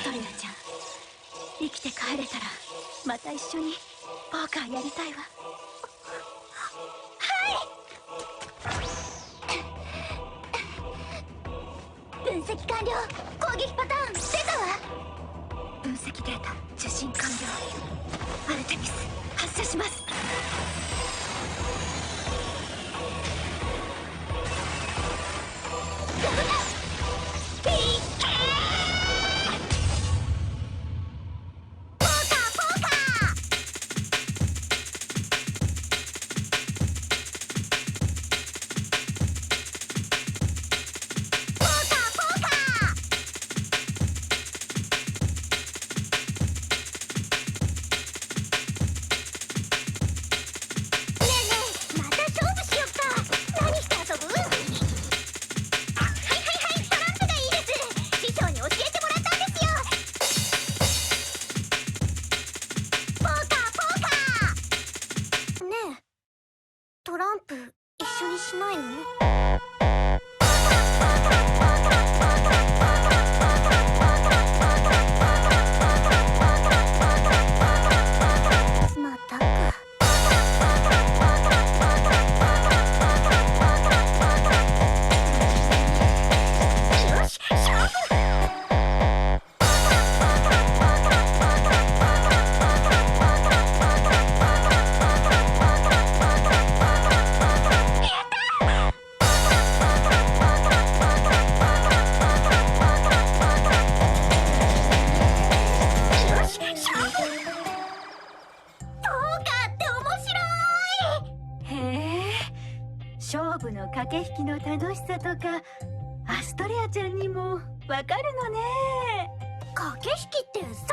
トレラちゃん、生きて帰れたらまた一緒にポーカーやりたいわ。分析完了。攻撃パターン出たわ。分析データ受信完了。アルテミス発射します。トランプ一緒にしないの？またか。よし、勝負！勝負の駆け引きの楽しさとかアストレアちゃんにもわかるのね。駆け引きって算数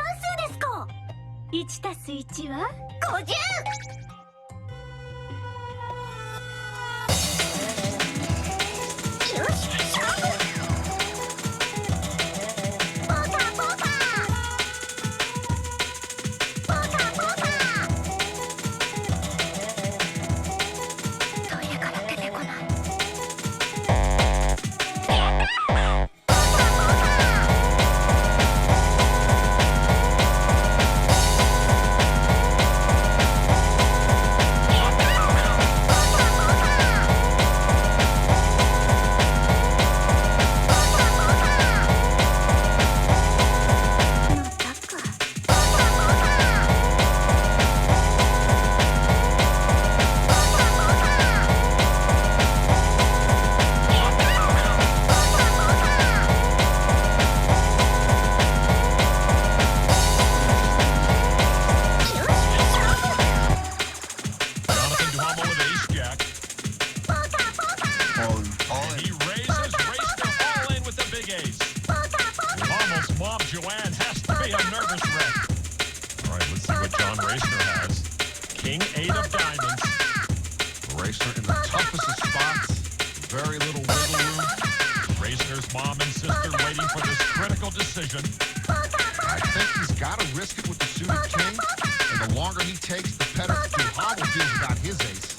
ですか？1+1は50。よし、勝負！ポーカーポーカーポーカーポーカー。トイレから出てこない。Joanne has to be a nervous wreck. All right, let's see what John Racer has. King 8 of diamonds. Racer in the toughest of spots. Very little wiggle room. Racer's mom and sister waiting for this critical decision. I think he's got to risk it with the suited king. And the longer he takes, the better Howell feels about his ace.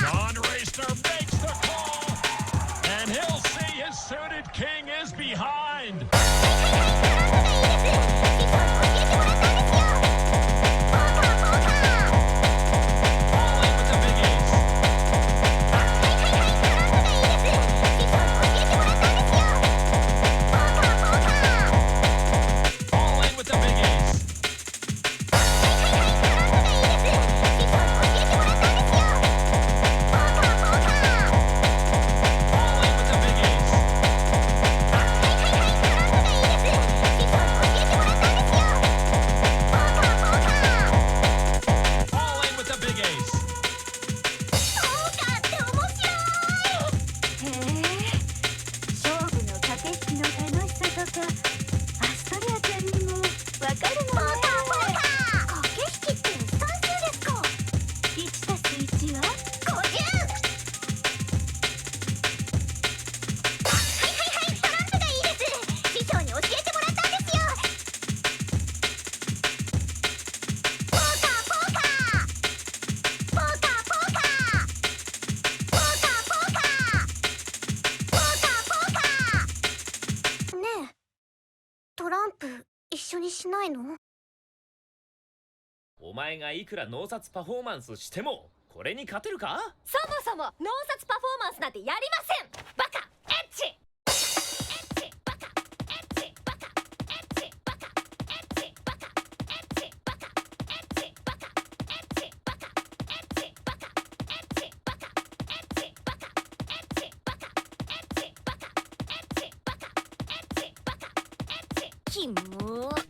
John Racer makes the call. And he'll see his suited king is behind. トランプ一緒にしないの？お前がいくら脳殺パフォーマンスしてもこれに勝てるか？そもそも脳殺パフォーマンスなんてやりません。バカエッチエッチバカエッチバカエッチバカエッチバカエッチバカエッチバカエッチバカエッチバカエッチバカエッチバカエッチバカエッチバカエッチバカエッチバカエッチキモー。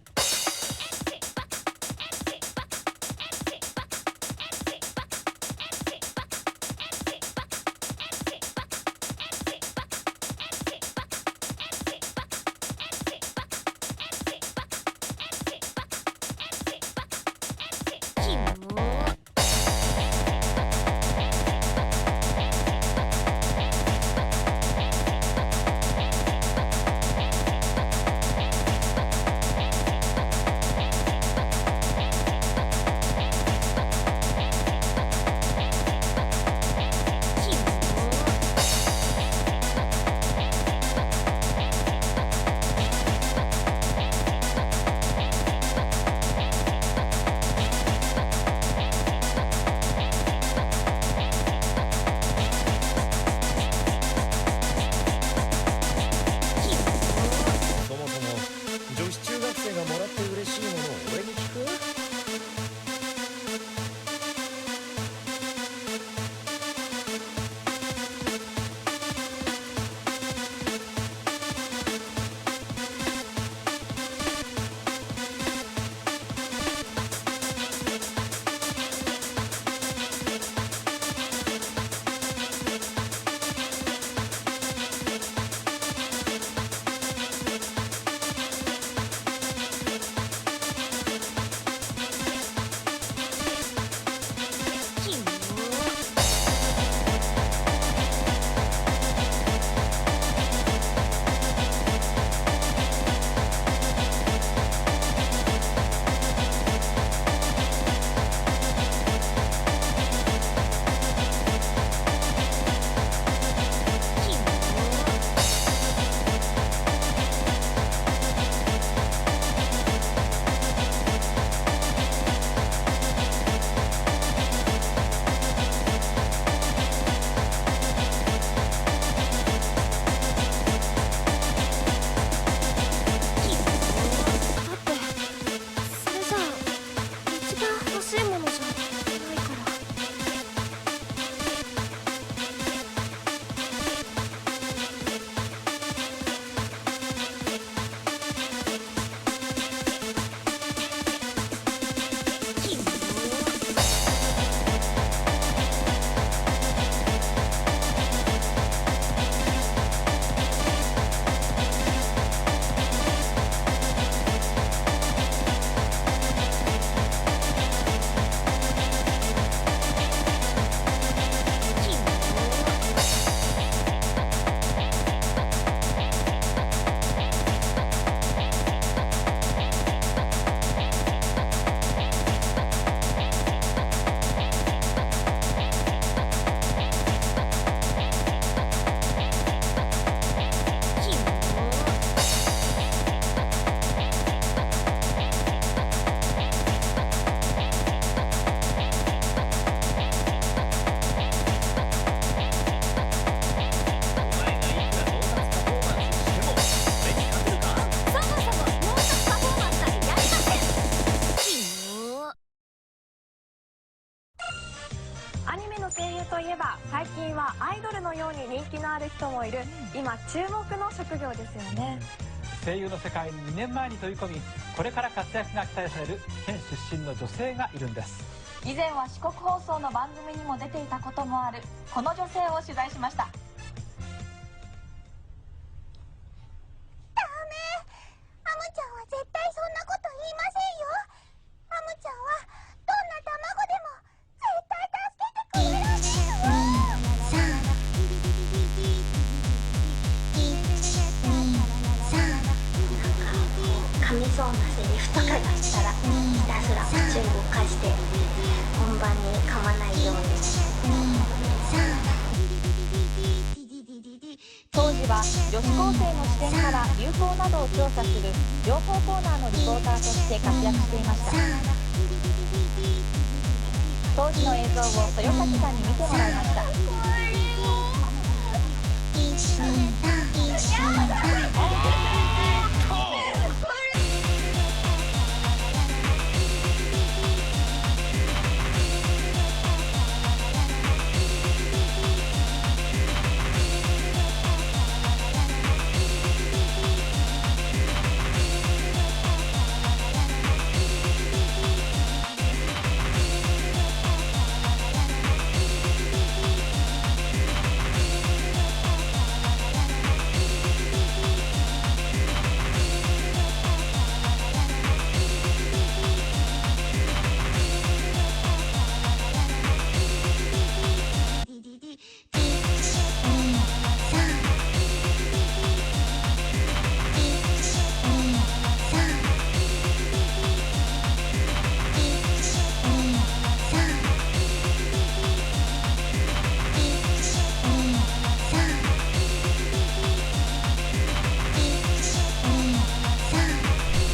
最近はアイドルのように人気のある人もいる今注目の職業ですよね。声優の世界に2年前に飛び込み、これから活躍が期待される県出身の女性がいるんです。以前は四国放送の番組にも出ていたこともあるこの女性を取材しました。ダメ、アムちゃんは絶対そんなこと言いませんよ。アムちゃんはどんな卵でも絶対助けてくれるんです。噛みそうなセリフとかがしたらひたすら口を動かして本番に噛まないように。当時は女子高生の視点から流行などを調査する情報コーナーのリポーターとして活躍していました。当時の映像を豊崎さんに見てもらいました。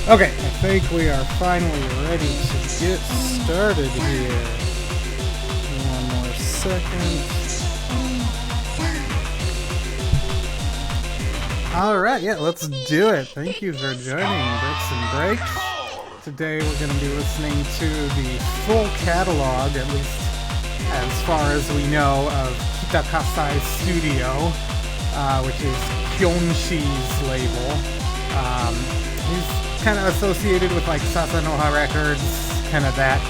Okay, I think we are finally ready to get started here. One more second. Alright, yeah, let's do it. Thank you for joining Bricks and Breaks. Today we're going to be listening to the full catalog, at least as far as we know, of Kitakasai Studio, which is Kyonshi's label. He's kind of associated with like Sasanoha Records, kind of that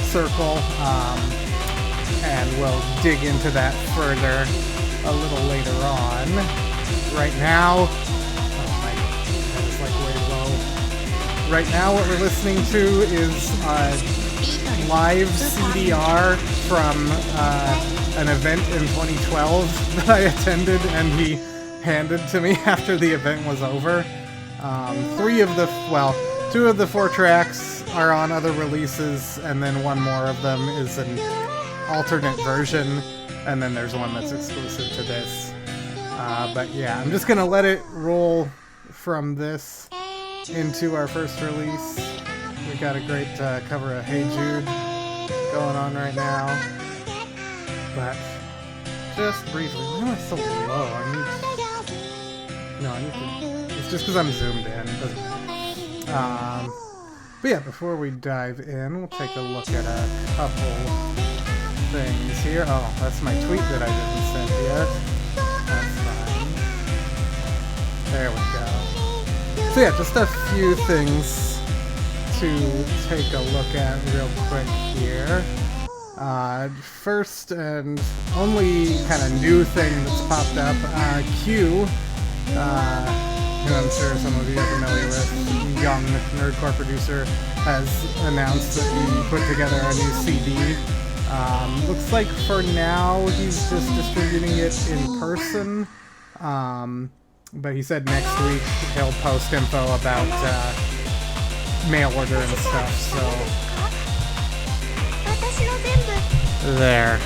circle, and we'll dig into that further a little later on. Right now, oh my head is like way low. Right now what we're listening to is a live CDR from an event in 2012 that I attended and he handed to me after the event was over. Two of the 4 tracks are on other releases, and then one more of them is an alternate version, and then there's one that's exclusive to this. But yeah, I'm just gonna let it roll from this into our first release. We got a great cover of Hey Jude going on right now. But just briefly, why am I so low? I need to... It's just because I'm zoomed in. It doesn't matter. But yeah, before we dive in, we'll take a look at a couple things here. Oh, that's my tweet that I didn't send yet. That's fine. There we go. So yeah, just a few things to take a look at real quick here. First and only kind of new thing that's popped up, Q, who I'm sure some of you are familiar with, young nerdcore producer, has announced that he put together a new CD. Looks like for now he's just distributing it in person, but he said next week he'll post info about mail order and stuff, so... There.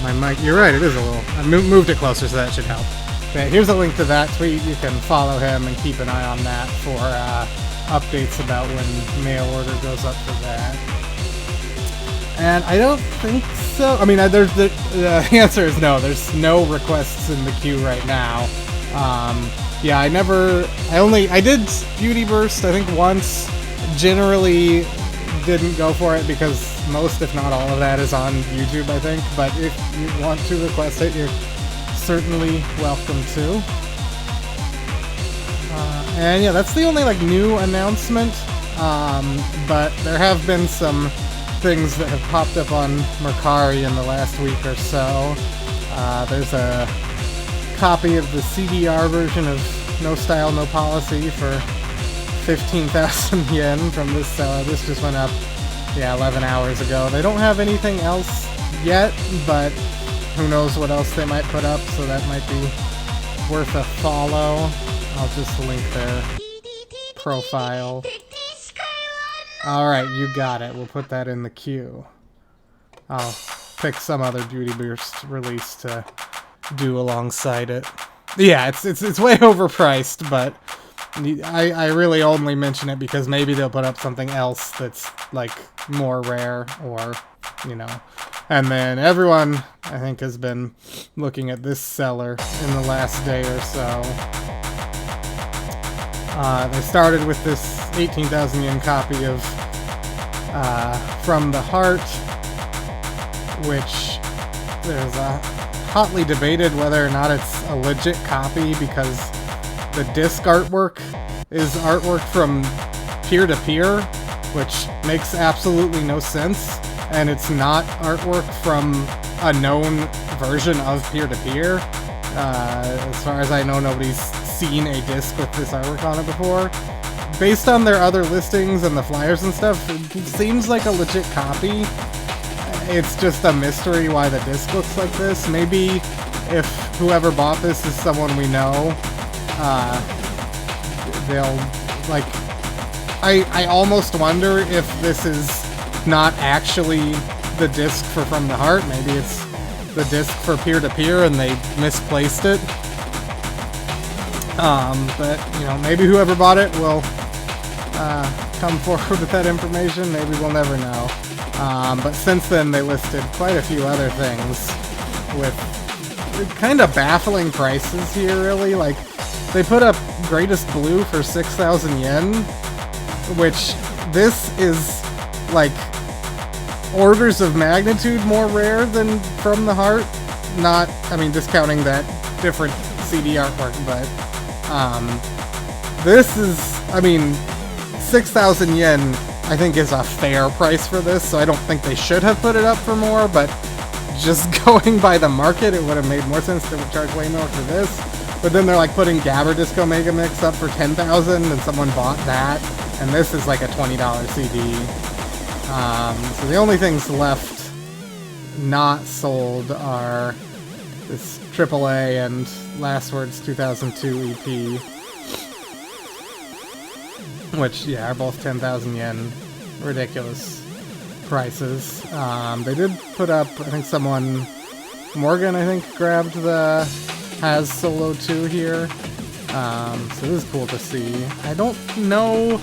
My mic, you're right, it is a little... I moved it closer, so that should help. But here's a link to that tweet. You can follow him and keep an eye on that for updates about when mail order goes up for that. And I don't think so. I mean, there's the answer is no. There's no requests in the queue right now. Yeah, I did Beauty Burst, I think once. Generally didn't go for it because most, if not all of that is on YouTube, I think. But if you want to request it, you're certainly welcome to. And yeah, that's the only like new announcement, but there have been some things that have popped up on Mercari in the last week or so. There's a copy of the CDR version of No Style, No Policy for 15,000 yen from this seller. This just went up, 11 hours ago. They don't have anything else yet, but who knows what else they might put up, so that might be worth a follow. I'll just link their profile. Alright, you got it. We'll put that in the queue. I'll pick some other Beauty Burst release to do alongside it. yeah, it's way overpriced, but I really only mention it because maybe they'll put up something else that's like more rare, or you know. And then everyone, I think, has been looking at this seller in the last day or so. They started with this 18,000 yen copy of From the Heart, which there's a hotly debated whether or not it's a legit copy because the disc artwork is artwork from peer-to-peer, which makes absolutely no sense, and it's not artwork from a known version of peer-to-peer. As far as I know, nobody's seen a disc with this artwork on it before. Based on their other listings and the flyers and stuff, it seems like a legit copy. It's just a mystery why the disc looks like this. Maybe if whoever bought this is someone we know, they'll, like, I almost wonder if this is not actually the disc for From the Heart. Maybe it's the disc for peer-to-peer and they misplaced it. But, you know, maybe whoever bought it will come forward with that information. Maybe we'll never know. But since then, they listed quite a few other things with kind of baffling prices here, really. Like, they put up Greatest Blue for 6,000 yen, which this is, like, orders of magnitude more rare than From the Heart. Not, I mean, discounting that different CD artwork, but, this is, I mean, 6,000 yen, I think, is a fair price for this, so I don't think they should have put it up for more, but just going by the market, it would have made more sense to charge way more for this. But then they're like putting Gabber Disco Mega Mix up for 10,000, and someone bought that, and this is like a $20 CD. So the only things left not sold are this AAA and Last Words 2002 EP. Which, yeah, are both 10,000 yen. Ridiculous prices. They did put up, I think someone, Morgan, I think, grabbed the Has Solo 2 here. So this is cool to see. I don't know,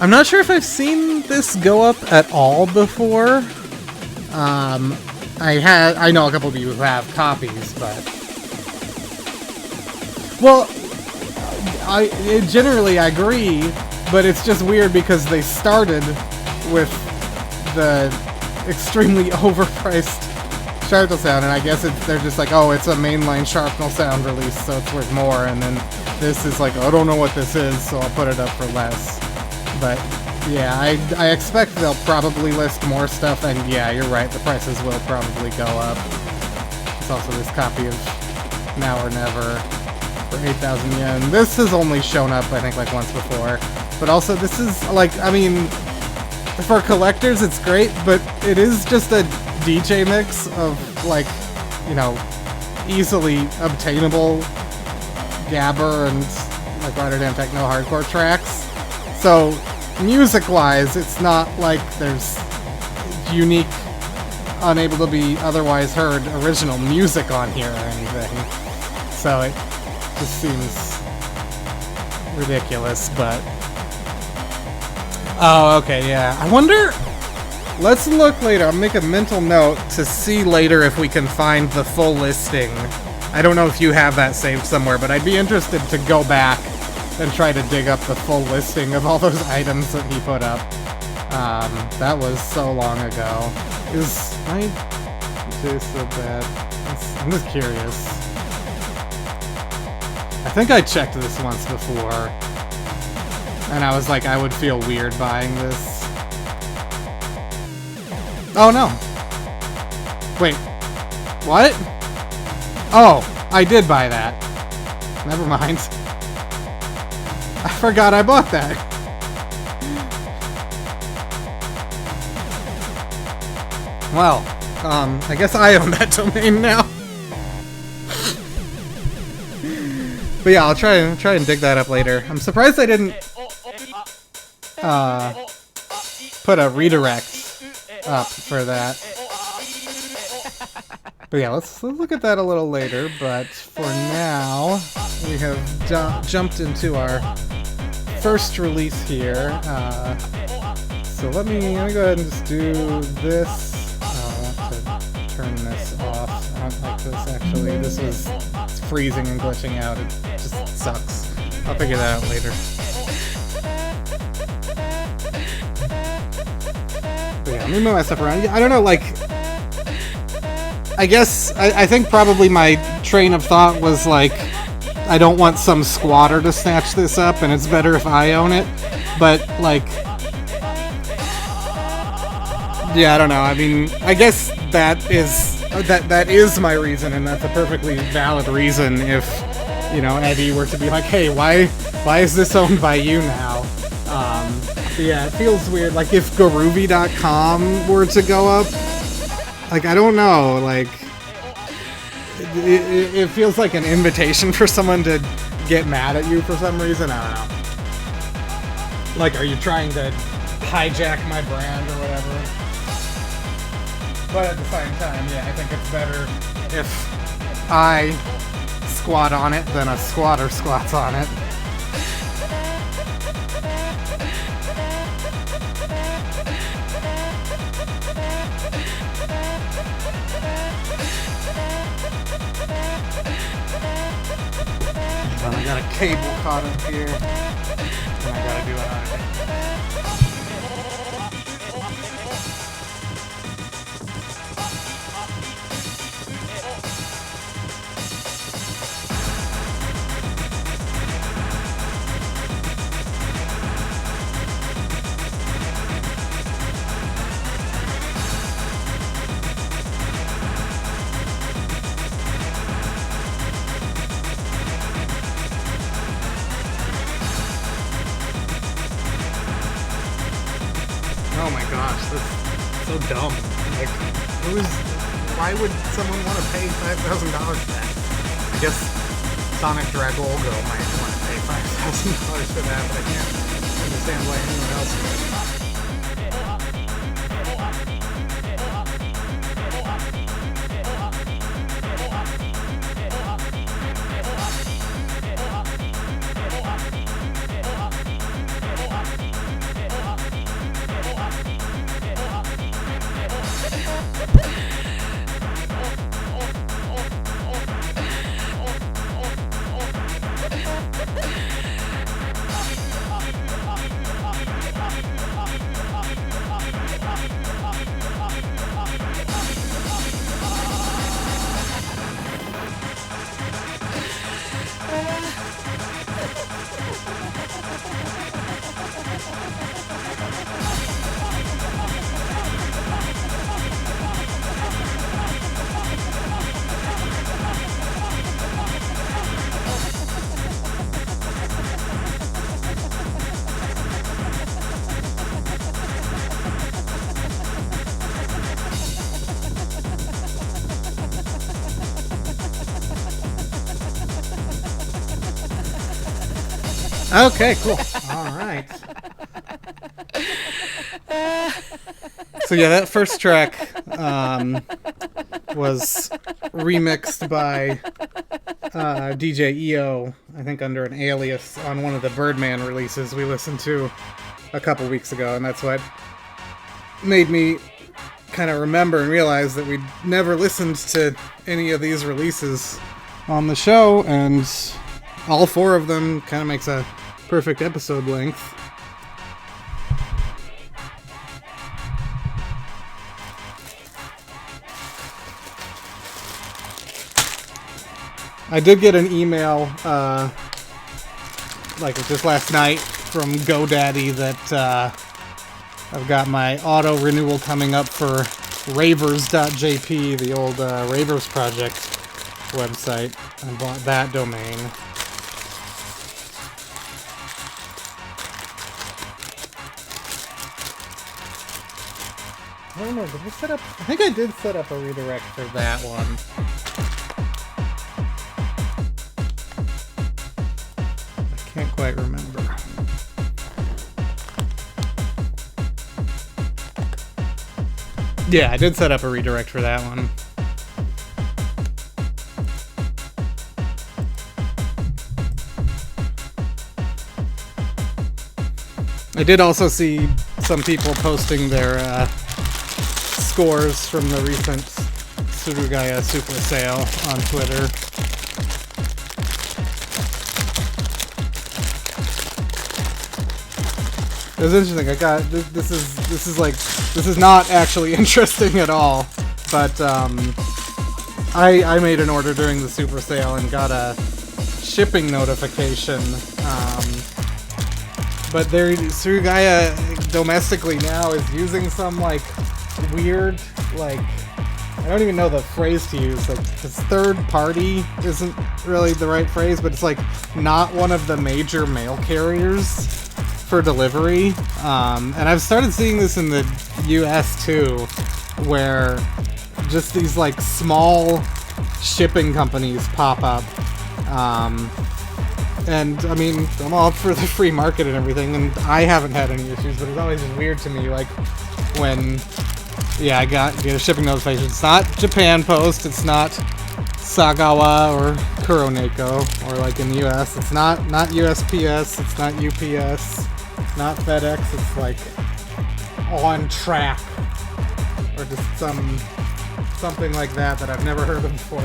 I'm not sure if I've seen this go up at all before. I know a couple of you who have copies, but... Well, I agree, but it's just weird because they started with the extremely overpriced Sharpnel sound, and I guess they're just like, oh, it's a mainline Sharpnel sound release, so it's worth more, and then this is like, oh, I don't know what this is, so I'll put it up for less. But yeah, I expect they'll probably list more stuff, and yeah, you're right, the prices will probably go up. There's also this copy of Now or Never for 8,000 yen. This has only shown up, I think, like once before. But also, this is, like, I mean, for collectors, it's great, but it is just a DJ mix of, like, you know, easily obtainable Gabber and, like, Rotterdam Techno hardcore tracks. So, music-wise, it's not like there's unique, unable to be otherwise heard original music on here or anything. So, it just seems ridiculous, but... Oh, okay, yeah. I wonder... Let's look later. I'll make a mental note to see later if we can find the full listing. I don't know if you have that saved somewhere, but I'd be interested to go back and try to dig up the full listing of all those items that he put up. That was so long ago. Is my DJ so bad? I'm just curious. I think I checked this once before, and I was like, I would feel weird buying this. Oh no. Wait. What? Oh, I did buy that. Never mind. I forgot I bought that. Well, I guess I own that domain now. But yeah, I'll try and dig that up later. I'm surprised I didn't put a redirect up for that. But yeah, let's look at that a little later. But for now, we have jumped into our first release here. So let me go ahead and just do this. I want to turn this off. I don't like this actually. It's freezing and glitching out. It just sucks. I'll figure that out later. But yeah, let me move my stuff around. I don't know, like, I guess, I think probably my train of thought was like, I don't want some squatter to snatch this up, and it's better if I own it. But, like, yeah, I don't know. I mean, I guess that is my reason, and that's a perfectly valid reason if, you know, Eddie were to be like, hey, why is this owned by you now? But yeah, it feels weird. Like, if Garuvi.com were to go up, like, I don't know, like, it feels like an invitation for someone to get mad at you for some reason. I don't know. Like, are you trying to hijack my brand or whatever? But at the same time, yeah, I think it's better if I squat on it than a squatter squats on it. And I got a cable caught up here, and I gotta do another thing. Oh my gosh, that's so dumb. Like, why would someone want to pay $5,000 for that? I guess Sonic Dragolgo might want to pay $5,000 for that, but I can't understand why anyone else would. Okay, cool. All right. So yeah, that first track was remixed by DJ EO, I think under an alias on one of the Birdman releases we listened to a couple weeks ago, and that's what made me kind of remember and realize that we'd never listened to any of these releases on the show, and all four of them kind of makes a perfect episode length. I did get an email, like just last night from GoDaddy that I've got my auto renewal coming up for ravers.jp, the old Ravers Project website. I bought that domain. I don't know, did I set up? I think I did set up a redirect for that one. I can't quite remember. Yeah, I did set up a redirect for that one. I did also see some people posting their scores from the recent Surugaya Super Sale on Twitter. It was interesting. I got this is not actually interesting at all, but I made an order during the Super Sale and got a shipping notification. But Surugaya domestically now is using some like weird, like, I don't even know the phrase to use, like, because third party isn't really the right phrase, but it's like not one of the major mail carriers for delivery. And I've started seeing this in the US too, where just these like small shipping companies pop up. And I mean, I'm all for the free market and everything, and I haven't had any issues, but it's always just weird to me, like, when, yeah, I get a shipping notification. It's not Japan Post, it's not Sagawa or Kuroneko, or like in the US, it's not USPS, it's not UPS, not FedEx, it's like On Track, or just something like that I've never heard of before.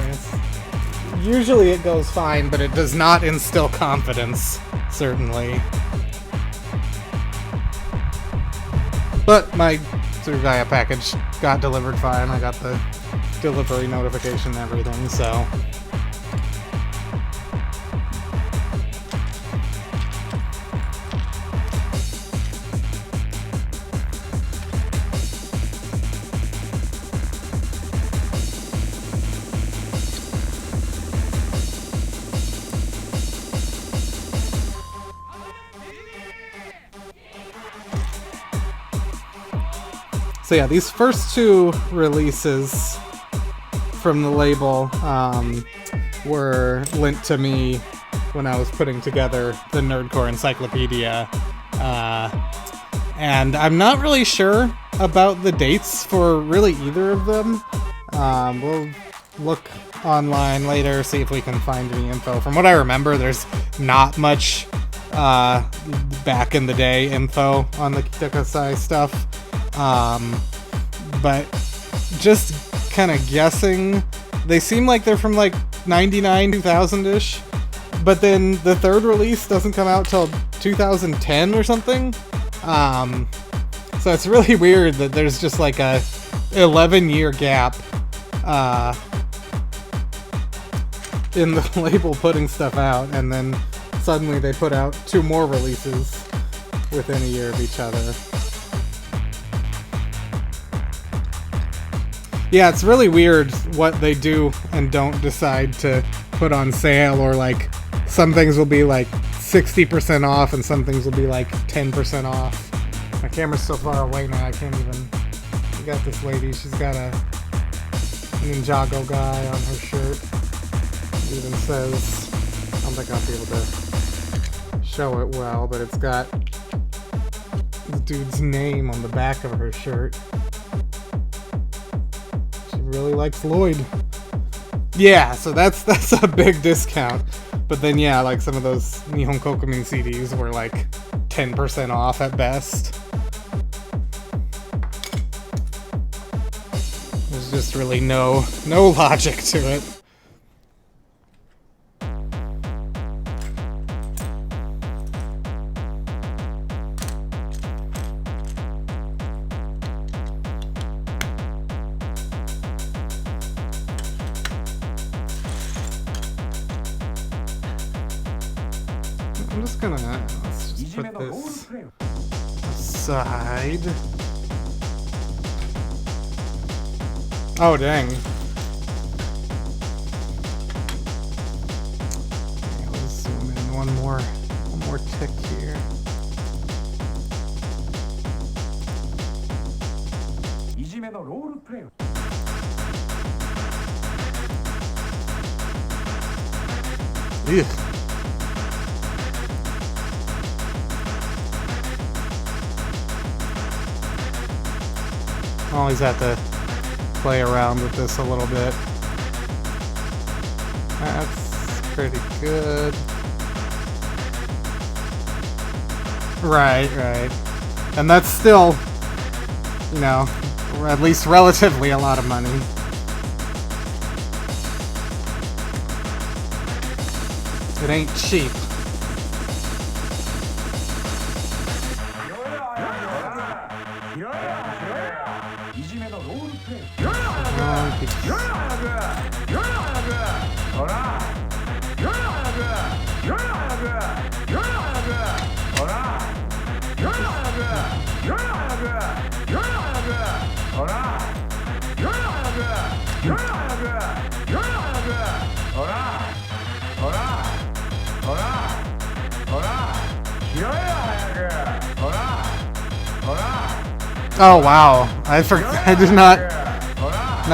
Usually it goes fine, but it does not instill confidence, certainly. But my Surugaya package got delivered fine. I got the delivery notification and everything, so... So yeah, these first two releases from the label were lent to me when I was putting together the Nerdcore Encyclopedia. And I'm not really sure about the dates for really either of them. We'll look online later, see if we can find any info. From what I remember, there's not much back in the day info on the Kitakasai stuff. But just kind of guessing, they seem like they're from like 99, 2000-ish, but then the third release doesn't come out till 2010 or something. So it's really weird that there's just like a 11-year gap in the label putting stuff out, and then suddenly they put out 2 more releases within a year of each other. Yeah, it's really weird what they do and don't decide to put on sale, or like some things will be like 60% off and some things will be like 10% off. My camera's so far away now I can't even... We got this lady, she's got a Ninjago guy on her shirt. It even says... I don't think I'll be able to show it well, but it's got the dude's name on the back of her shirt. Really likes Lloyd. Yeah, so that's a big discount. But then yeah, like some of those Nihon Kokumin CDs were like 10% off at best. There's just really no logic to it. I'm just gonna, let's just put this aside. Oh dang. Okay, let's zoom in one more tick here. Ugh. Always have to play around with this a little bit. That's pretty good. Right, right. And that's still, you know, at least relatively a lot of money. It ain't cheap. Oh wow, I did not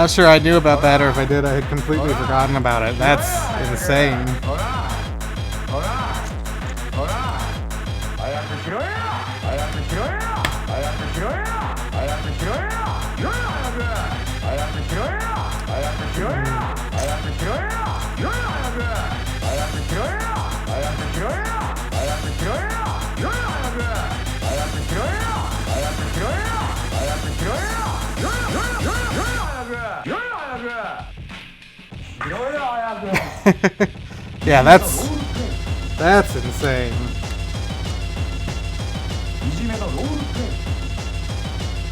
sure I knew about that, or if I did, I had completely forgotten about it. That's insane. Yeah, that's insane.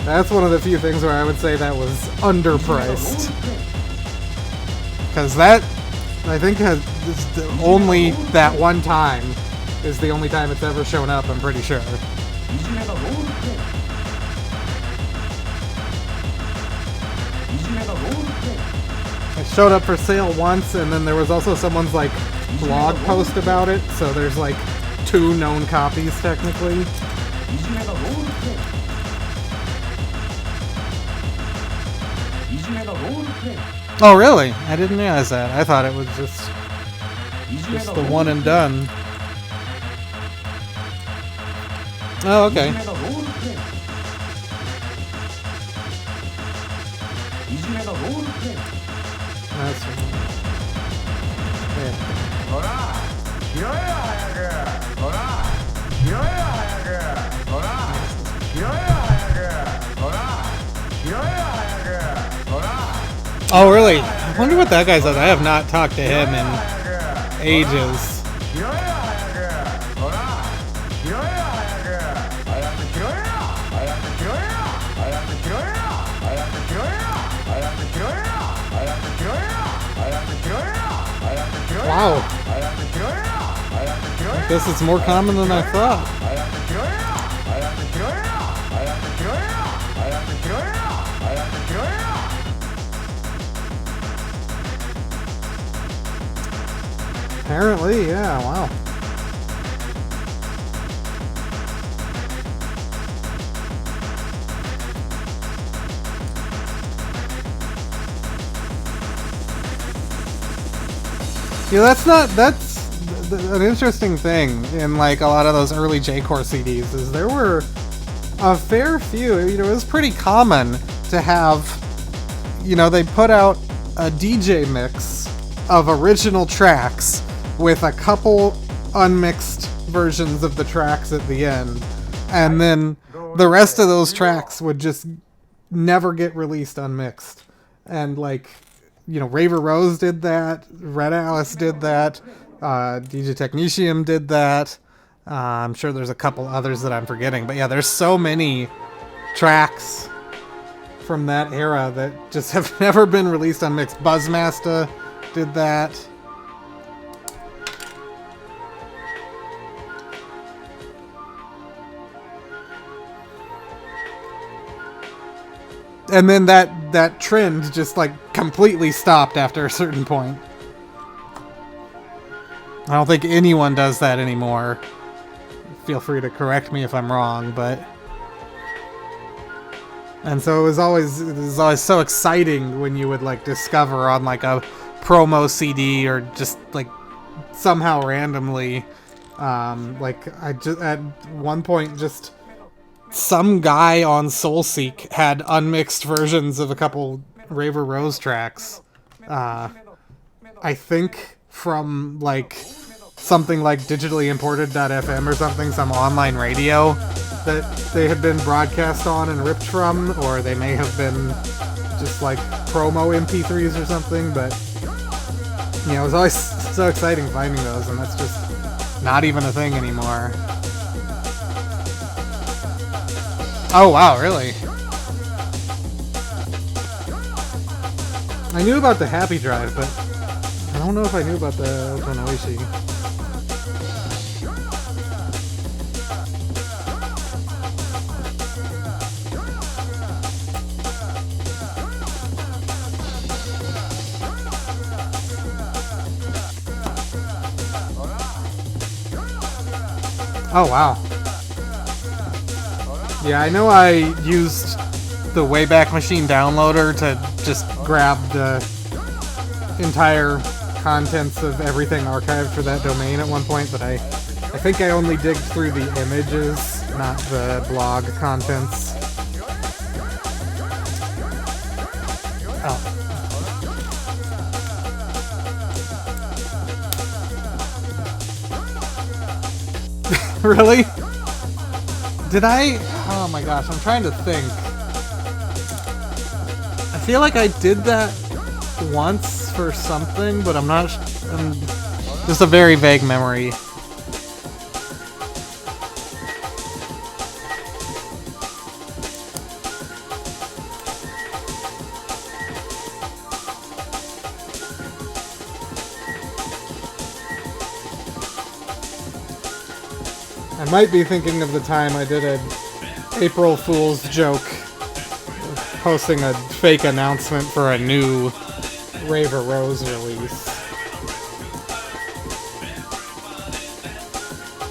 That's one of the few things where I would say that was underpriced. Because that, I think, only that one time is the only time it's ever shown up, I'm pretty sure. It showed up for sale once, and then there was also someone's like blog post about it, so there's like 2 known copies technically. Oh really? I didn't realize that. I thought it was just the one and done. Oh, okay. That's right. Oh really? I wonder what that guy says. I have not talked to him in ages. Wow. I guess it's more common than I thought. Apparently, yeah, wow. Yeah, that's an interesting thing in like a lot of those early J-Core CDs is there were a fair few, you know, it was pretty common to have, you know, they put out a DJ mix of original tracks with a couple unmixed versions of the tracks at the end, and then the rest of those tracks would just never get released unmixed. And like, you know, Raver Rose did that, Red Alice did that, DJ Technetium did that. I'm sure there's a couple others that I'm forgetting, but yeah, there's so many tracks from that era that just have never been released unmixed. Buzzmaster did that. And then that trend just like completely stopped after a certain point. I don't think anyone does that anymore. Feel free to correct me if I'm wrong, but... And so it was always so exciting when you would like discover on like a promo CD or just like somehow randomly, like I just at one point just some guy on Soulseek had unmixed versions of a couple Raver Rose tracks. I think from like something like digitally imported.fm or something, some online radio that they had been broadcast on and ripped from, or they may have been just like promo MP3s or something, but you know, it was always so exciting finding those, and that's just not even a thing anymore. Oh wow, really? I knew about the Happy Drive, but I don't know if I knew about the Otonoishi. Oh wow. Yeah, I know I used the Wayback Machine downloader to just grab the entire contents of everything archived for that domain at one point, but I think I only digged through the images, not the blog contents. Oh. Really? Did I? Oh my gosh, I'm trying to think. I feel like I did that once for something, but I'm not. Just a very vague memory. I might be thinking of the time I did an April Fool's joke posting a fake announcement for a new Raver Rose release.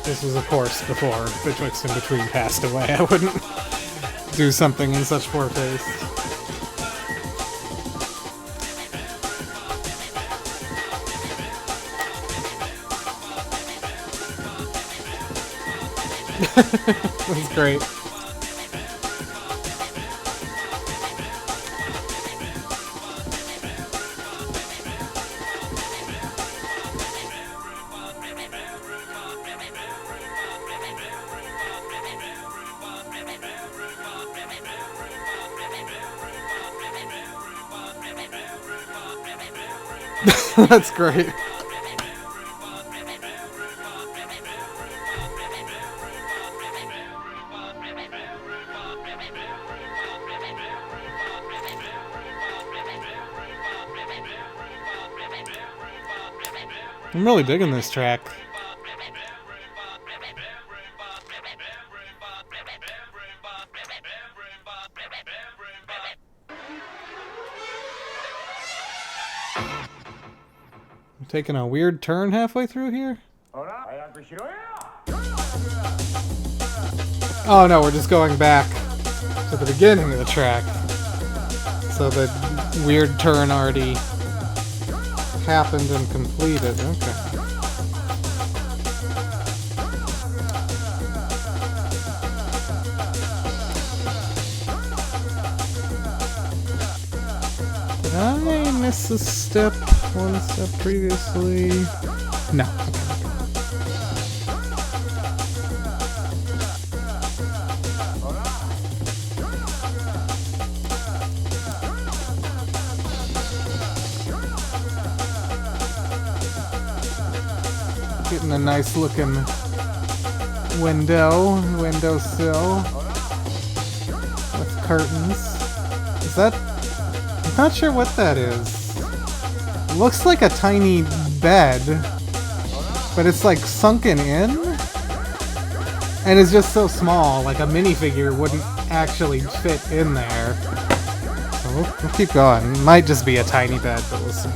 This was, of course, before Betwixt and Between passed away. I wouldn't do something in such poor taste. That's great. That's great. I'm really digging this track. I'm taking a weird turn halfway through here. Oh no, we're just going back to the beginning of the track. So the weird turn already happened and completed. Okay. Did I miss a step? One step previously? No. Getting a nice looking windowsill with curtains. Is that? I'm not sure what that is. It looks like a tiny bed, but it's like sunken in, and it's just so small, like a minifigure wouldn't actually fit in there. So we'll keep going. It might just be a tiny bed, but we'll see.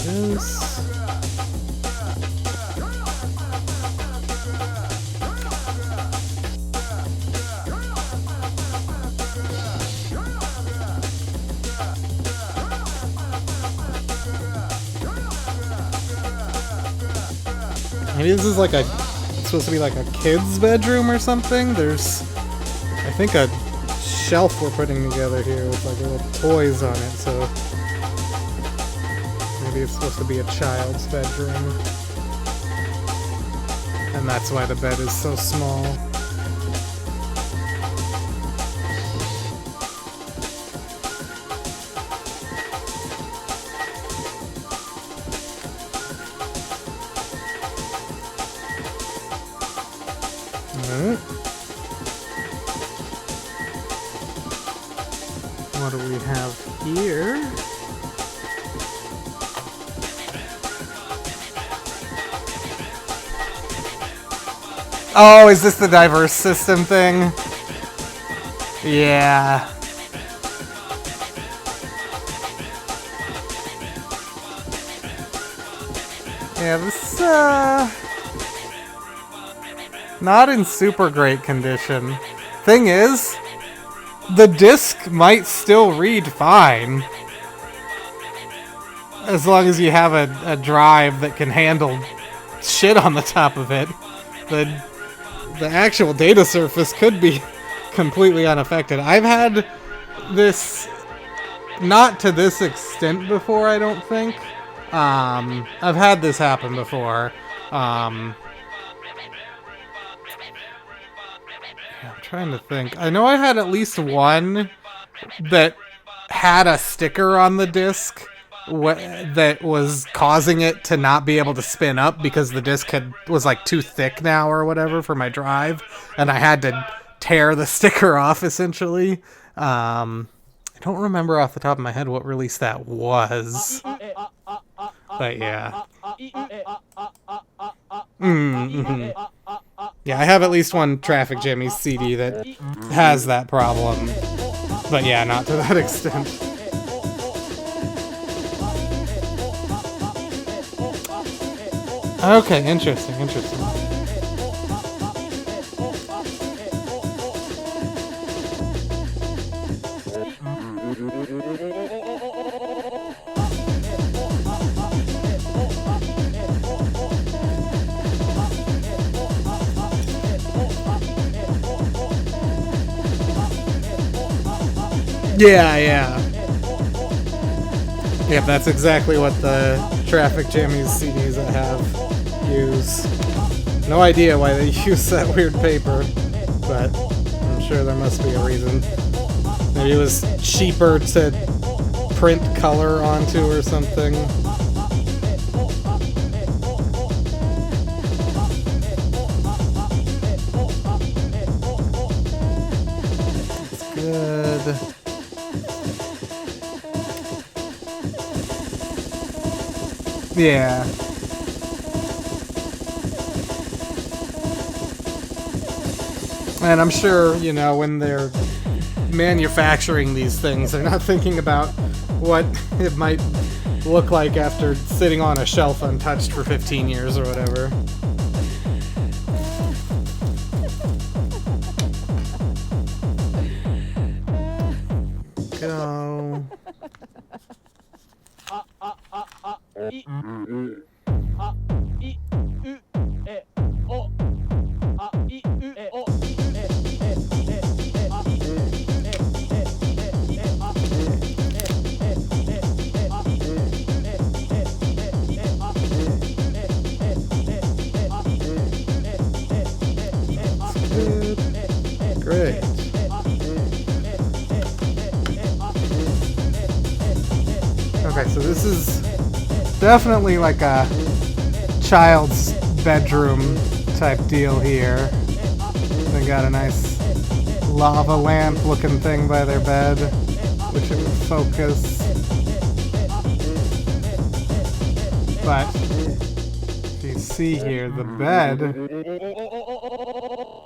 goes. Maybe this is like it's supposed to be like a kid's bedroom or something. There's, I think, a shelf we're putting together here with like little toys on it, so maybe it's supposed to be a child's bedroom. And that's why the bed is so small. Alright. What do we have here? Oh, is this the diverse system thing? Yeah. Yeah, this, not in super great condition. Thing is, the disc might still read fine. As long as you have a drive that can handle shit on the top of it. The actual data surface could be completely unaffected. I've had this, not to this extent before, I don't think. I've had this happen before. I'm trying to think. I know I had at least one that had a sticker on the disc that was causing it to not be able to spin up because the disc was like too thick now or whatever for my drive, and I had to tear the sticker off essentially. I don't remember off the top of my head what release that was, but yeah. Yeah, I have at least one Traffic Jimmy's CD that has that problem, but yeah, not to that extent. Okay, interesting. Yeah. Yep, that's exactly what the Traffic Jimmy's CDs I have use. No idea why they use that weird paper, but I'm sure there must be a reason. Maybe it was cheaper to print color onto or something. That's good. Yeah. And I'm sure, you know, when they're manufacturing these things, they're not thinking about what it might look like after sitting on a shelf untouched for 15 years or whatever. Go. Great. Okay, so this is definitely like a child's bedroom type deal here. They got a nice lava lamp looking thing by their bed, which it would focus. But if you see here, the bed,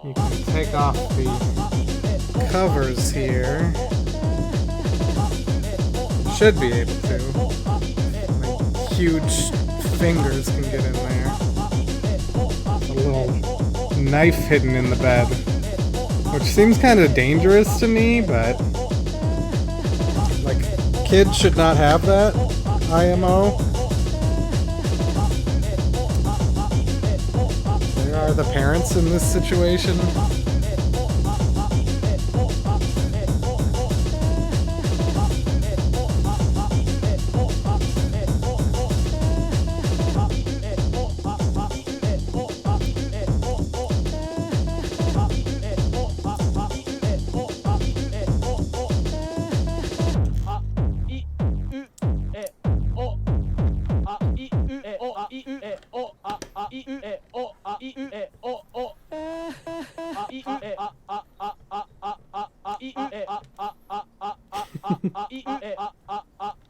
you can take off the covers here. Should be able to. huge fingers can get in there. A little knife hidden in the bed, which seems kind of dangerous to me, but like, kids should not have that. IMO. There are the parents in this situation.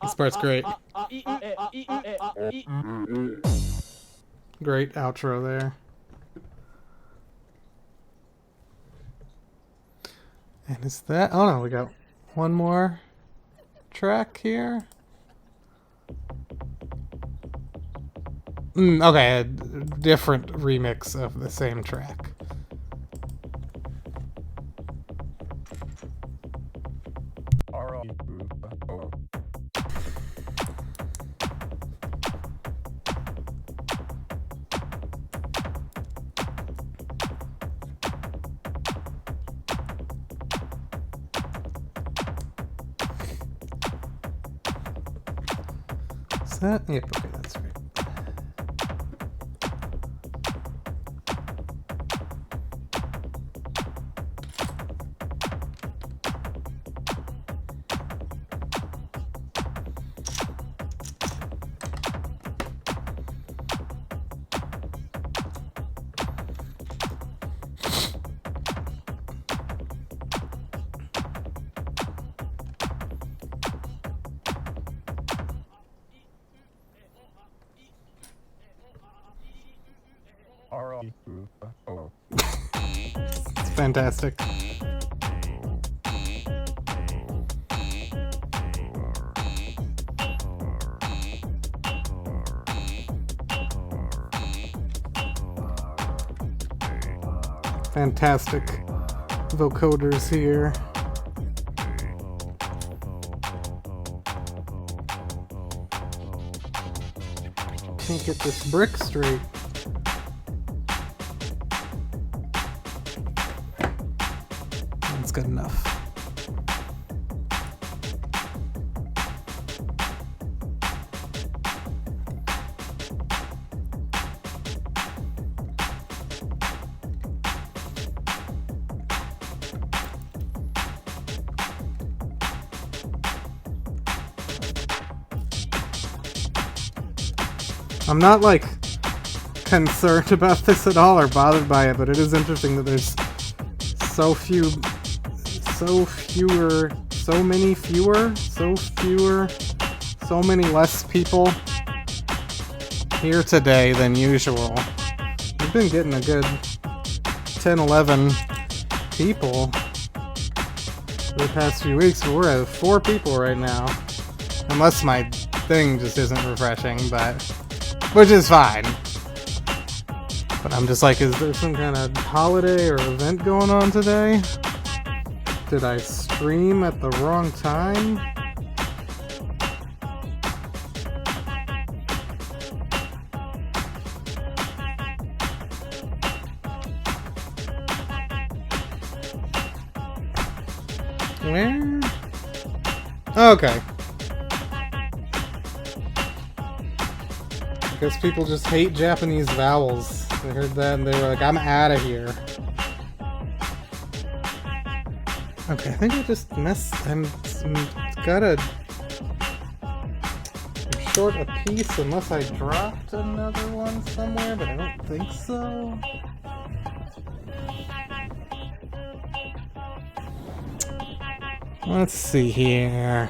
This part's great. Great outro there. And is that... Oh no, we got one more track here. Okay, a different remix of the same track. Is that? Yep, okay, that's right. It's fantastic. Fantastic vocoders here. Can't get this brick straight. That's good enough. I'm not, like, concerned about this at all or bothered by it, but it is interesting that there's so many less people here today than usual. We've been getting a good 10, 11 people the past few weeks, but we're at 4 people right now. Unless my thing just isn't refreshing, but... which is fine. But I'm just like, is there some kind of holiday or event going on today? Did I stream at the wrong time? Where? Okay. I guess people just hate Japanese vowels. They heard that and they were like, I'm out of here. Okay, I think I just messed... I'm gotta... I'm short a piece unless I dropped another one somewhere, but I don't think so. Let's see here.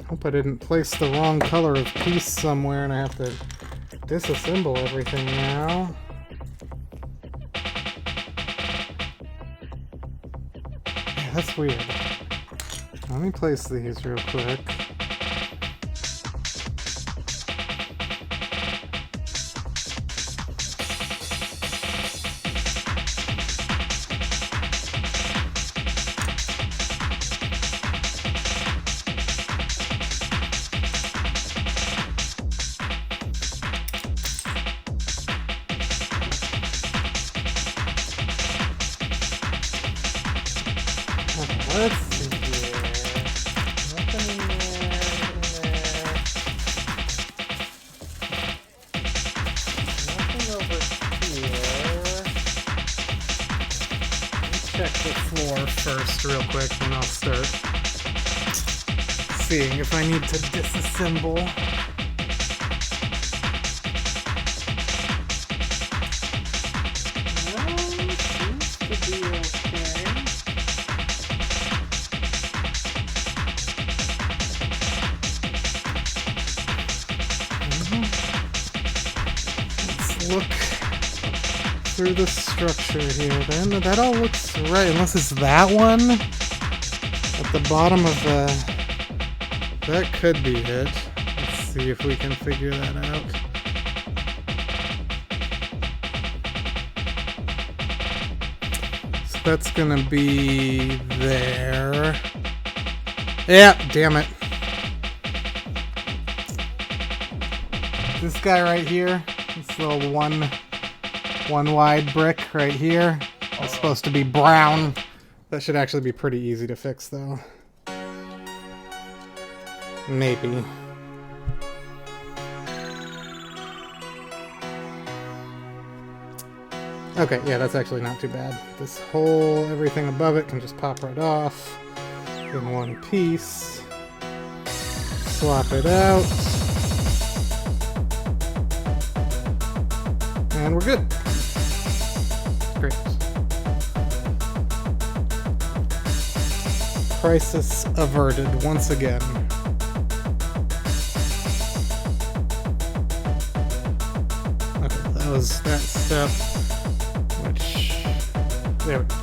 Hope I didn't place the wrong color of piece somewhere and I have to disassemble everything now. that's weird. Let me place these real quick. Let's see here. Nothing in there. Nothing over here. Let me check the floor first real quick, and I'll start seeing if I need to disassemble. No, seems to be okay. Look through the structure here then. That all looks right, unless it's that one at the bottom of the... That could be it. Let's see if we can figure that out. So that's gonna be there. Yeah, damn it. This guy right here. This little one wide brick right here is supposed to be brown. That should actually be pretty easy to fix though. Maybe. Okay, yeah, that's actually not too bad. This whole, everything above it can just pop right off in one piece. Swap it out. And we're good. Great. Crisis averted once again. Okay, that was that step. Which... There we go.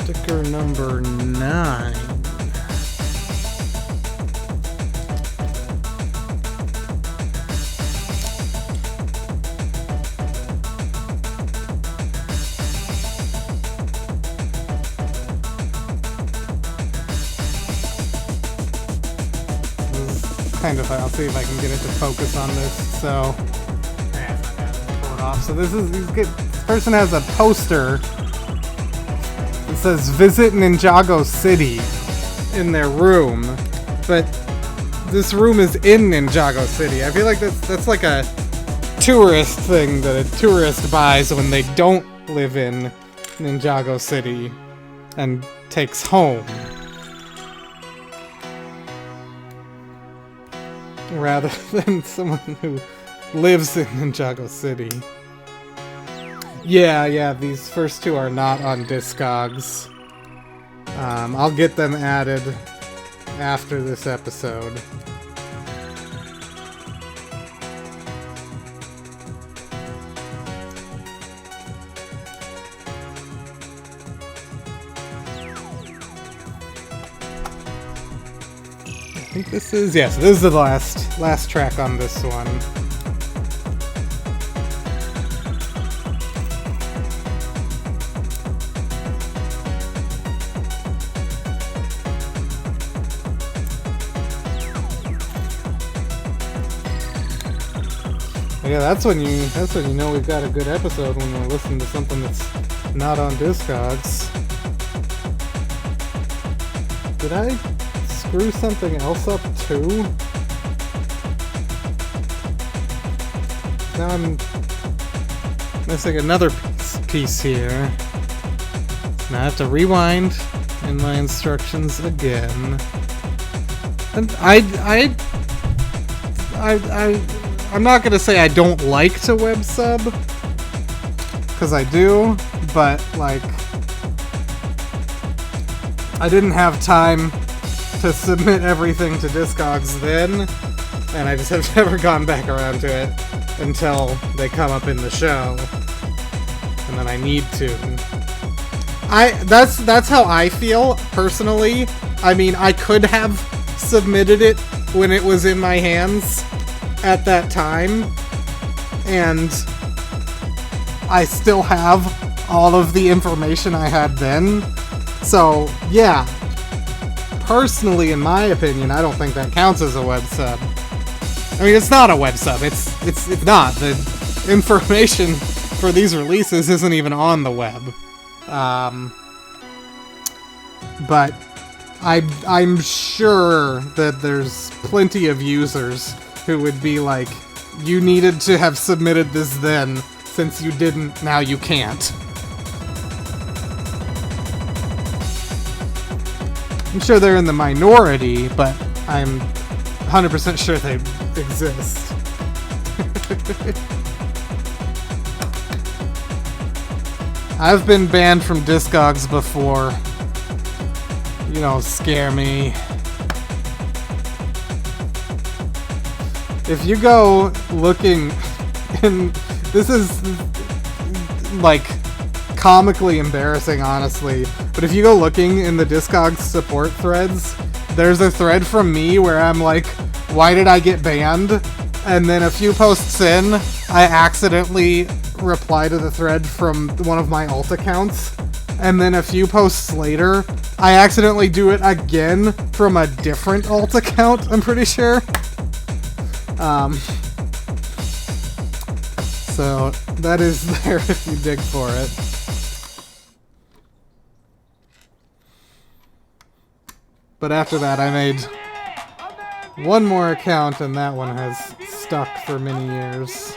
Sticker number 9. Kind of, I'll see if I can get it to focus on this. So, pull it off. So this person has a poster. It says visit Ninjago City in their room, but this room is in Ninjago City. I feel like that's like a tourist thing that a tourist buys when they don't live in Ninjago City and takes home, rather than someone who lives in Ninjago City. Yeah, these first two are not on Discogs. I'll get them added after this episode. I think this is, yes, this is the last track on this one. Yeah, that's when you know we've got a good episode, when we're listening to something that's not on Discogs. Did I screw something else up too? Now I'm missing another piece here. It's not have to rewind in my instructions again. And I'm not gonna say I don't like to web sub, because I do, but like I didn't have time to submit everything to Discogs then, and I just have never gone back around to it until they come up in the show, and then I need to. That's how I feel personally. I mean, I could have submitted it when it was in my hands at that time, and I still have all of the information I had then. So yeah, personally, in my opinion, I don't think that counts as a web sub. I mean, it's not a web sub. It's not. The information for these releases isn't even on the web. But I'm sure that there's plenty of users who would be like, you needed to have submitted this then, since you didn't, now you can't. I'm sure they're in the minority, but I'm 100% sure they exist. I've been banned from Discogs before. You know, scare me. If you go looking, and this is like comically embarrassing, honestly, but if you go looking in the Discogs support threads, there's a thread from me where I'm like, why did I get banned? And then a few posts in, I accidentally reply to the thread from one of my alt accounts. And then a few posts later, I accidentally do it again from a different alt account, I'm pretty sure. So that is there if you dig for it. But after that, I made one more account, and that one has stuck for many years.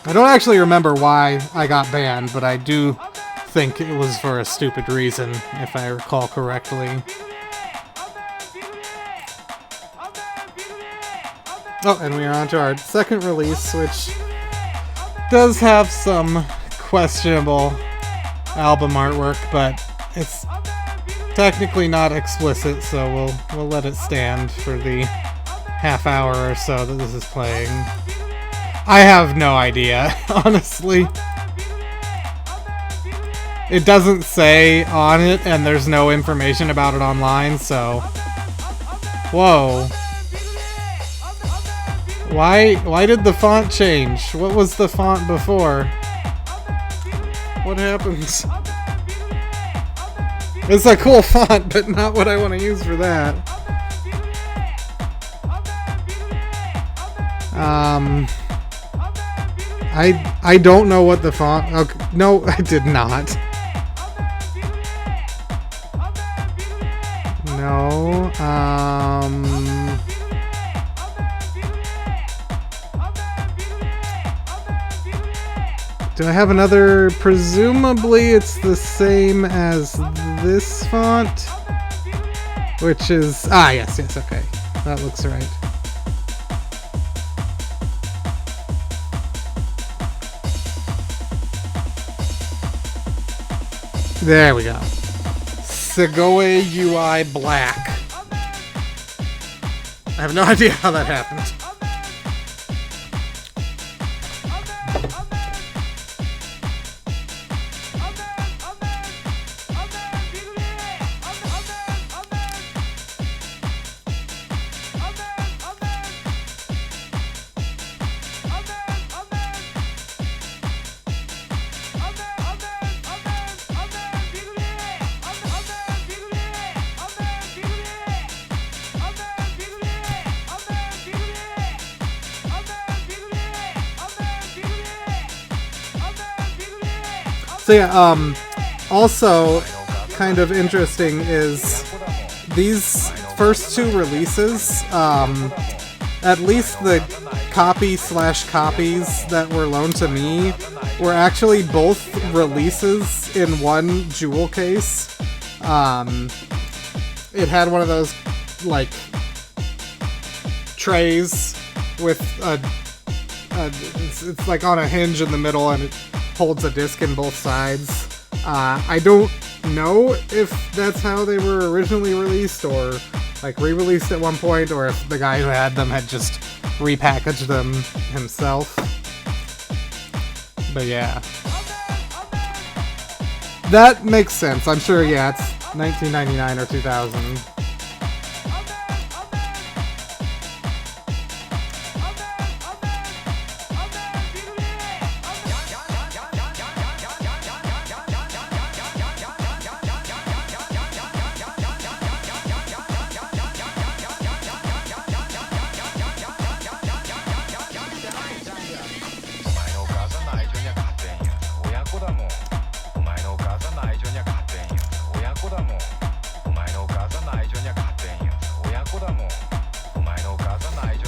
I don't actually remember why I got banned, but I do think it was for a stupid reason, if I recall correctly. Oh, and we are on to our second release, which does have some questionable album artwork, but it's technically not explicit, so we'll let it stand for the half hour or so that this is playing. I have no idea, honestly. It doesn't say on it, and there's no information about it online, so... Whoa. Why did the font change? What was the font before? What happened? It's a cool font, but not what I want to use for that. I don't know what the font... Okay, no, I did not. No, do I have another? Presumably it's the same as this font, which is... Ah, yes, okay. That looks right. There we go. Segoe UI Black. I have no idea how that happened. So yeah, also kind of interesting is these first two releases, at least the copy/copies that were loaned to me were actually both releases in one jewel case. It had one of those, like, trays with it's like on a hinge in the middle and it holds a disc in both sides. I don't know if that's how they were originally released or like re-released at one point, or if the guy who had them had just repackaged them himself. But yeah. That makes sense. I'm sure, yeah, it's 1999 or 2000.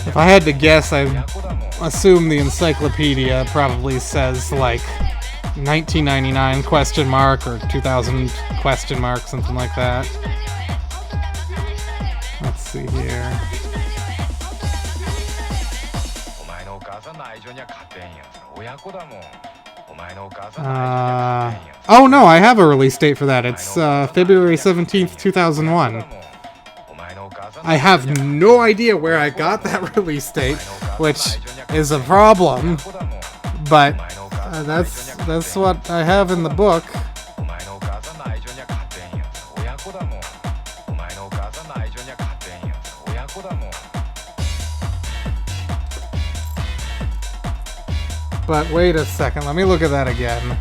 If I had to guess, I assume the encyclopedia probably says like 1999 question mark or 2000 question mark, something like that. Let's see here. Oh no, I have a release date for that. It's February 17th, 2001. I have no idea where I got that release date, which is a problem, but that's what I have in the book. But wait a second, let me look at that again.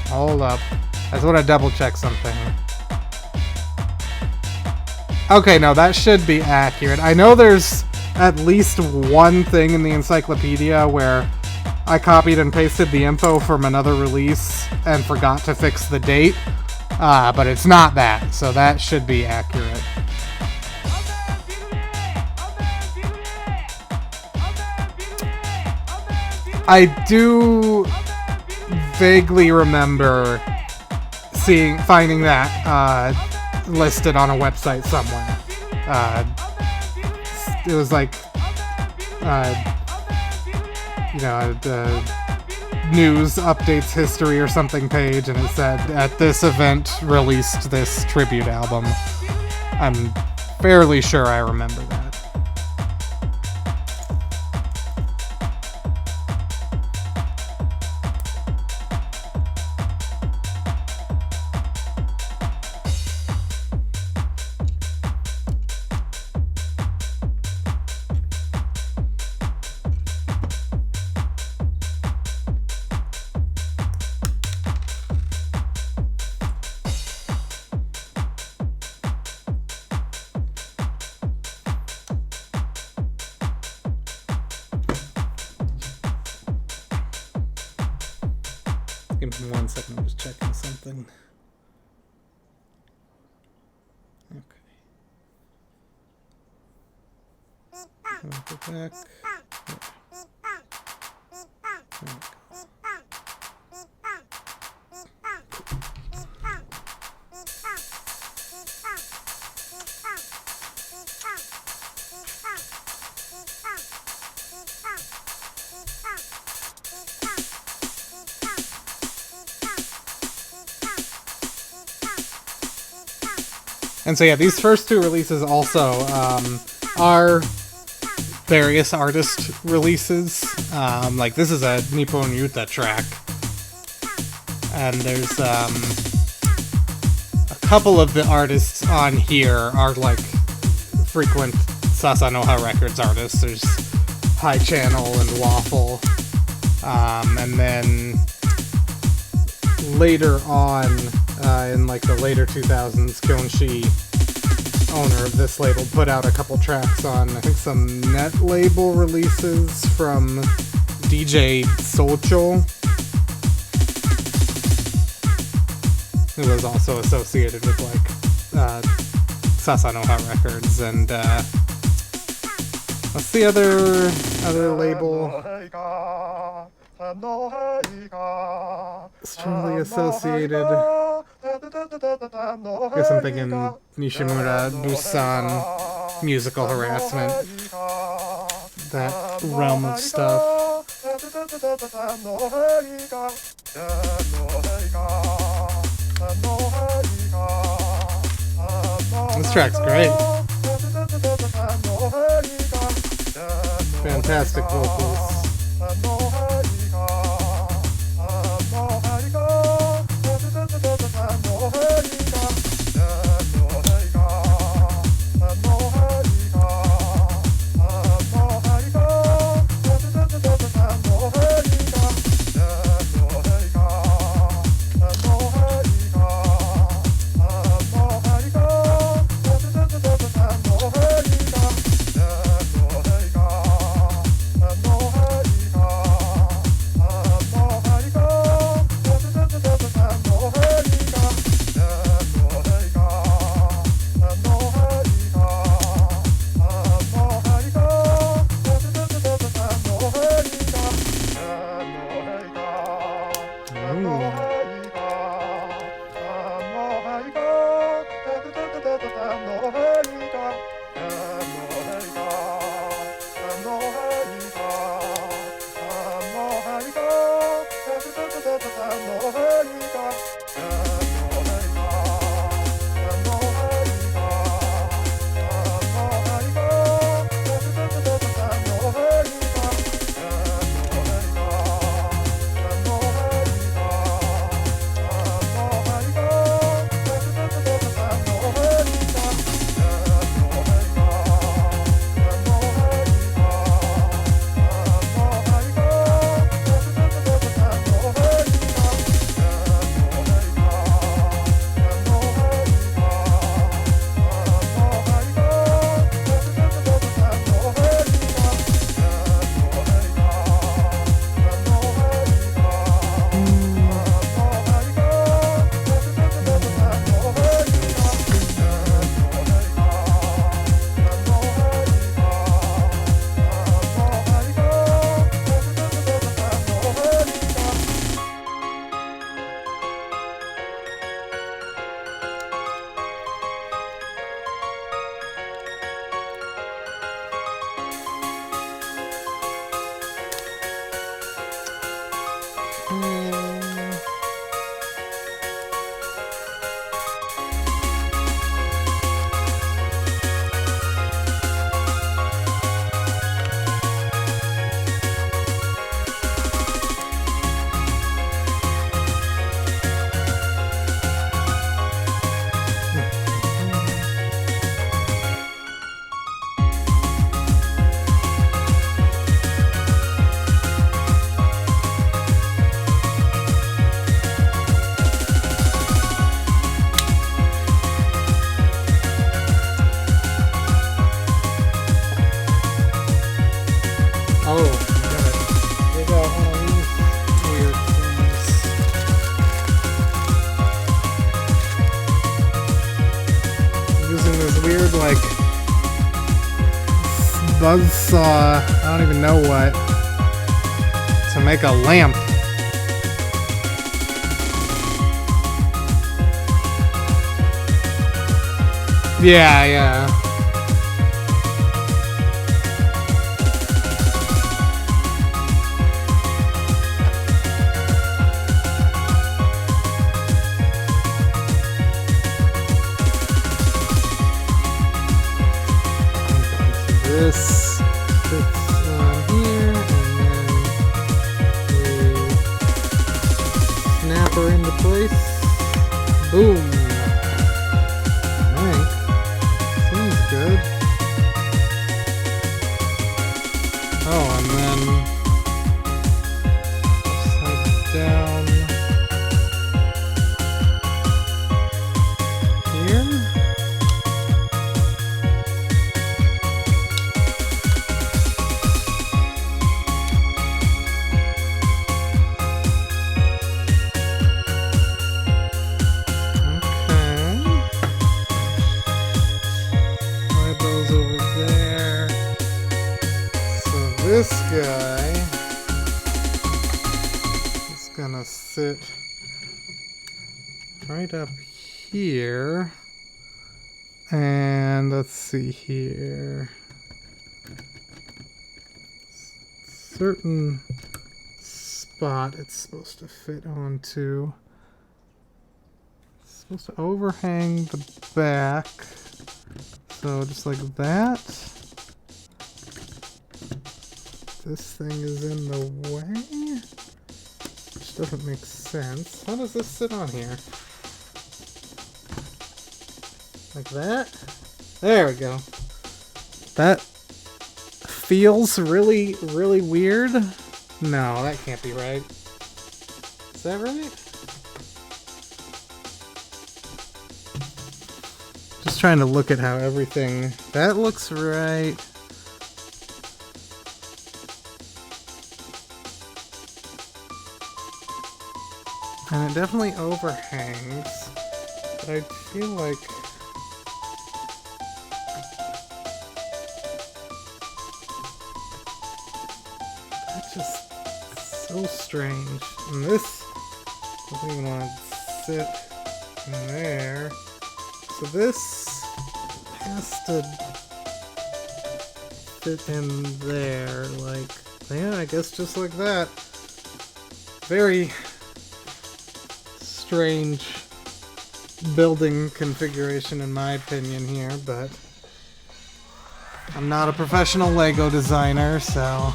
Hold up. I just want to double check something. Okay, no, that should be accurate. I know there's at least one thing in the encyclopedia where I copied and pasted the info from another release and forgot to fix the date, but it's not that, so that should be accurate. I do vaguely remember finding that listed on a website somewhere. It was like, the news updates history or something page, and it said, at this event released this tribute album. I'm fairly sure I remember that. Give me 1 second, I'm just checking something. Okay. Go back. And so yeah, these first two releases also are various artist releases. Like this is a Nippon Yuta track, and there's a couple of the artists on here are like frequent Sasanoha Records artists. There's High Channel and Waffle, and then later on. In like the later 2000s, Kyonshi, owner of this label, put out a couple tracks on, I think, some net label releases from DJ Socho, who was also associated with like Sasanoha Records, and What's the other label? Strongly associated. I guess I'm thinking Nishimura, Busan, musical harassment. That realm of stuff. This track's great. Fantastic vocals. Buzzsaw, I don't even know what, to make a lamp. Yeah. This fits on here, and then we snap her into place. Boom. I think. Seems good. Oh, and then upside down here. this guy is gonna sit right up here. And let's see here. Certain spot it's supposed to fit onto. It's supposed to overhang the back. So just like that. This thing is in the way, which doesn't make sense. How does this sit on here? Like that? There we go. That feels really, really weird. No, that can't be right. Is that right? Just trying to look at how everything... That looks right. And it definitely overhangs. But I feel like... That's just so strange. And this doesn't even want to sit in there. So this has to fit in there, like, yeah, I guess just like that. Very strange building configuration in my opinion here, but I'm not a professional Lego designer, so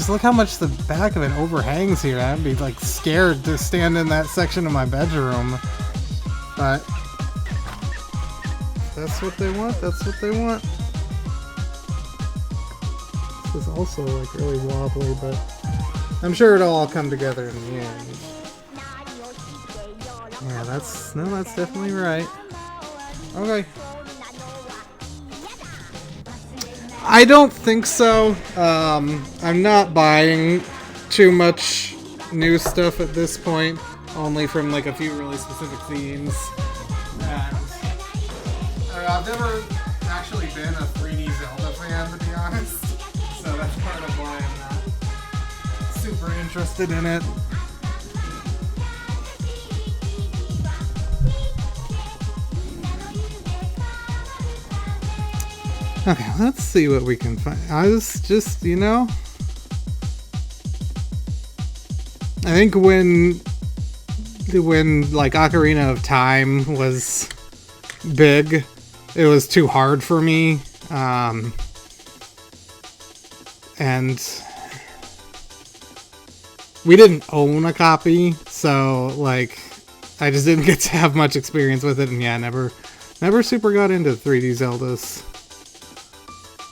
look how much the back of it overhangs here. I'd be like scared to stand in that section of my bedroom, but that's what they want. That's what they want. This is also like really wobbly, but I'm sure it'll all come together in the end. Yeah, that's definitely right. Okay. I don't think so. I'm not buying too much new stuff at this point, only from like a few really specific themes. And I've never actually been a 3D Zelda fan, to be honest, so that's part of why I'm not super interested in it. Okay, let's see what we can find. I was just, I think when like Ocarina of Time was big, it was too hard for me. And we didn't own a copy, so like I just didn't get to have much experience with it, and yeah, never super got into 3D Zeldas.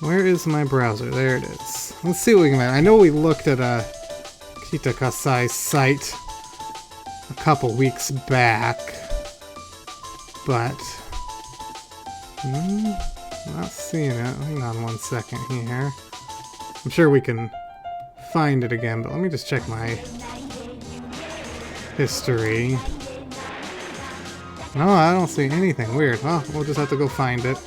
Where is my browser? There it is. Let's see what we can find. I know we looked at a Kitakasai site a couple weeks back, but not seeing it. Hang on one second here. I'm sure we can find it again, but let me just check my history. No, I don't see anything. Weird. Well, we'll just have to go find it.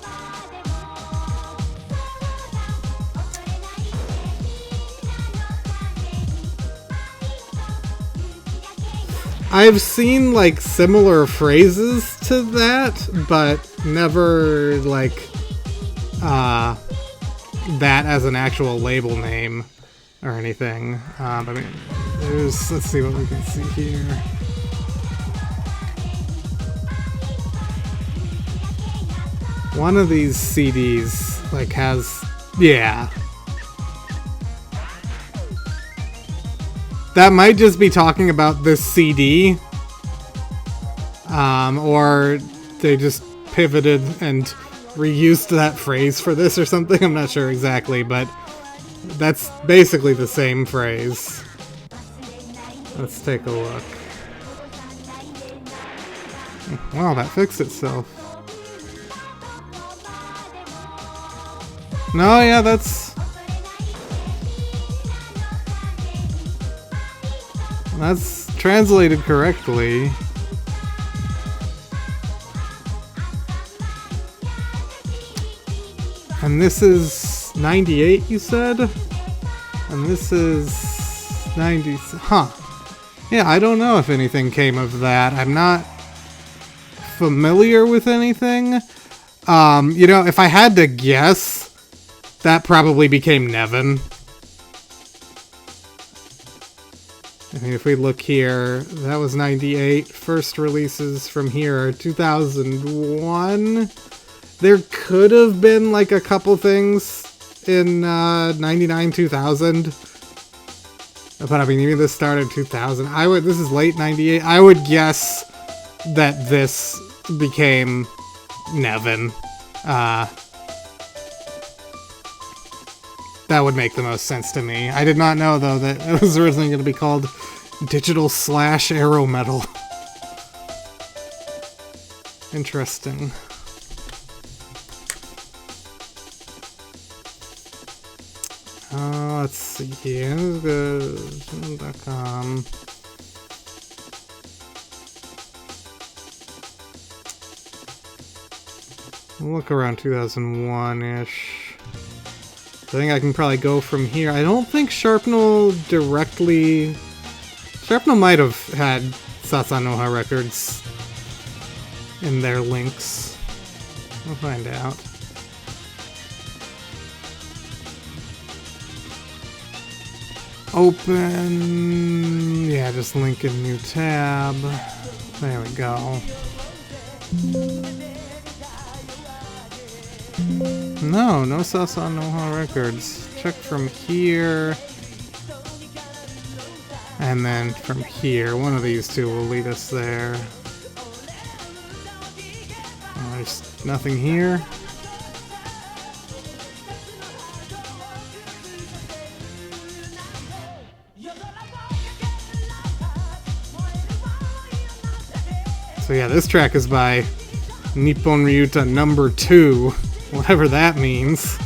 I've seen like similar phrases to that, but never like that as an actual label name or anything. I mean, let's see what we can see here. One of these CDs like has, yeah. That might just be talking about this CD, or they just pivoted and reused that phrase for this or something. I'm not sure exactly, but that's basically the same phrase. Let's take a look. Wow, that fixed itself. No, yeah, that's translated correctly. And this is 98, you said? And this is 90. Huh. Yeah, I don't know if anything came of that. I'm not familiar with anything. You know, if I had to guess, that probably became Nevin. I mean, if we look here, that was 98. First releases from here are 2001. There could have been like a couple things in 99, 2000. But I mean, even this started 2000. This is late 98. I would guess that this became Nevin. That would make the most sense to me. I did not know, though, that it was originally going to be called Digital / Aero Metal. Interesting. Let's see here. This is .com. Look around 2001-ish. I think I can probably go from here. I don't think Sharpnel directly... Sharpnel might have had Sasanoha Records in their links. We'll find out. Open... Yeah, just link a new tab. There we go. No Sasanoha Records. Check from here. And then from here. One of these two will lead us there. There's nothing here. So yeah, this track is by Nippon Ryuta number 2. Whatever that means.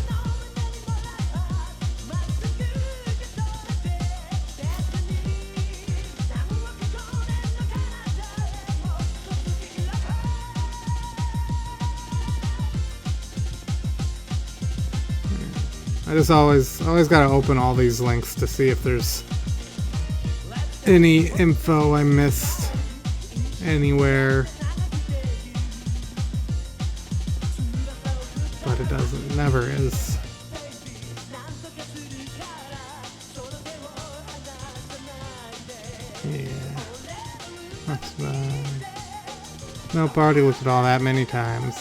I just always gotta open all these links to see if there's any info I missed anywhere. But it doesn't, never is. Yeah. That's bad. Nope, already looked at all that many times.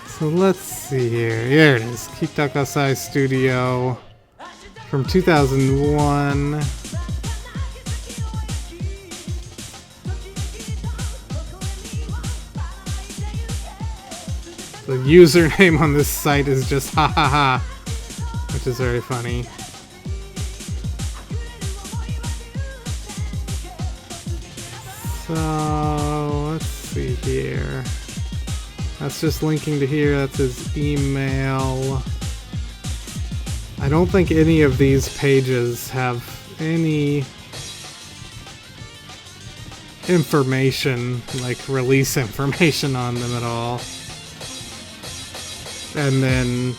So let's see here. Here it is. Kitakasai Studio from 2001. The username on this site is just ha ha ha, which is very funny. So let's see here. That's just linking to here. That's his email. I don't think any of these pages have any information, like release information on them at all. And then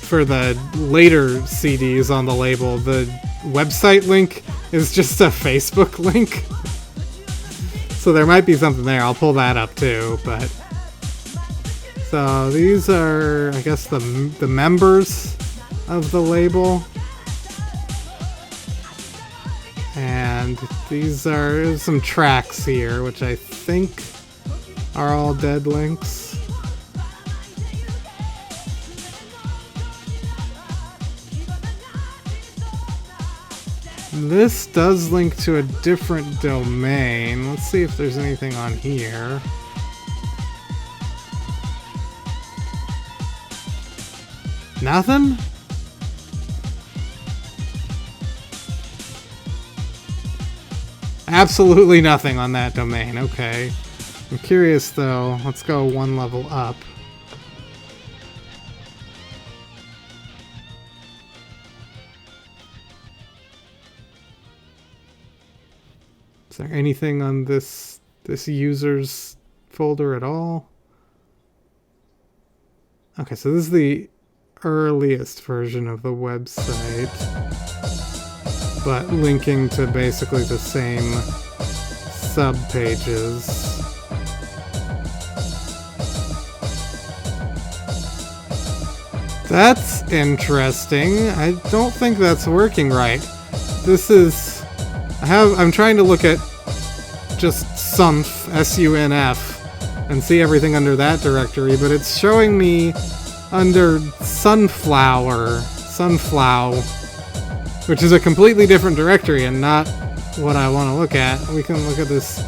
for the later CDs on the label, the website link is just a Facebook link. So there might be something there. I'll pull that up too, but... So these are, I guess, the members of the label. And these are some tracks here, which I think are all dead links. This does link to a different domain. Let's see if there's anything on here. Nothing? Absolutely nothing on that domain. Okay. I'm curious though. Let's go one level up. Is there anything on this user's folder at all? Okay, so this is the earliest version of the website, but linking to basically the same sub-pages. That's interesting. I don't think that's working right. This is... I'm trying to look at just Sunf, S-U-N-F, and see everything under that directory, but it's showing me under Sunflower, which is a completely different directory and not what I want to look at. We can look at this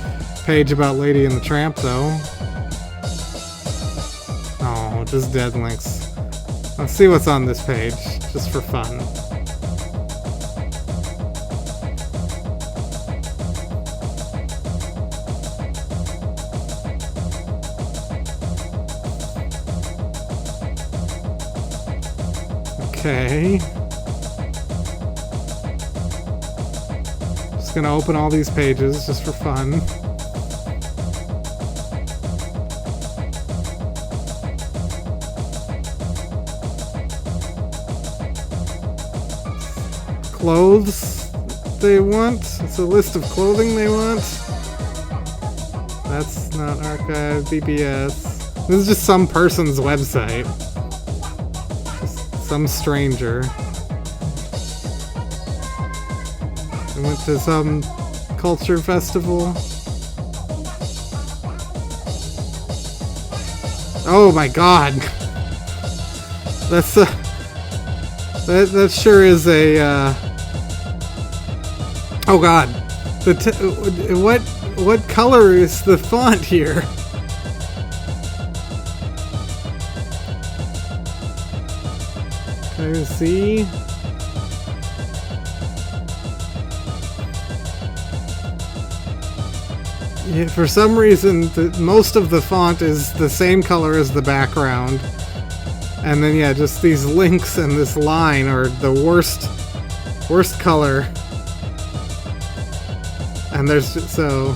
page about Lady and the Tramp, though. Oh, just dead links. Let's see what's on this page, just for fun. Okay. Just gonna open all these pages just for fun. Clothes they want. It's a list of clothing they want. That's not archive, BBS. This is just some person's website. Just some stranger. I went to some culture festival. Oh my god! That's that sure is a oh god, what color is the font here? Can you see? Yeah, for some reason, most of the font is the same color as the background. And then, yeah, just these links and this line are the worst color. And there's just, so...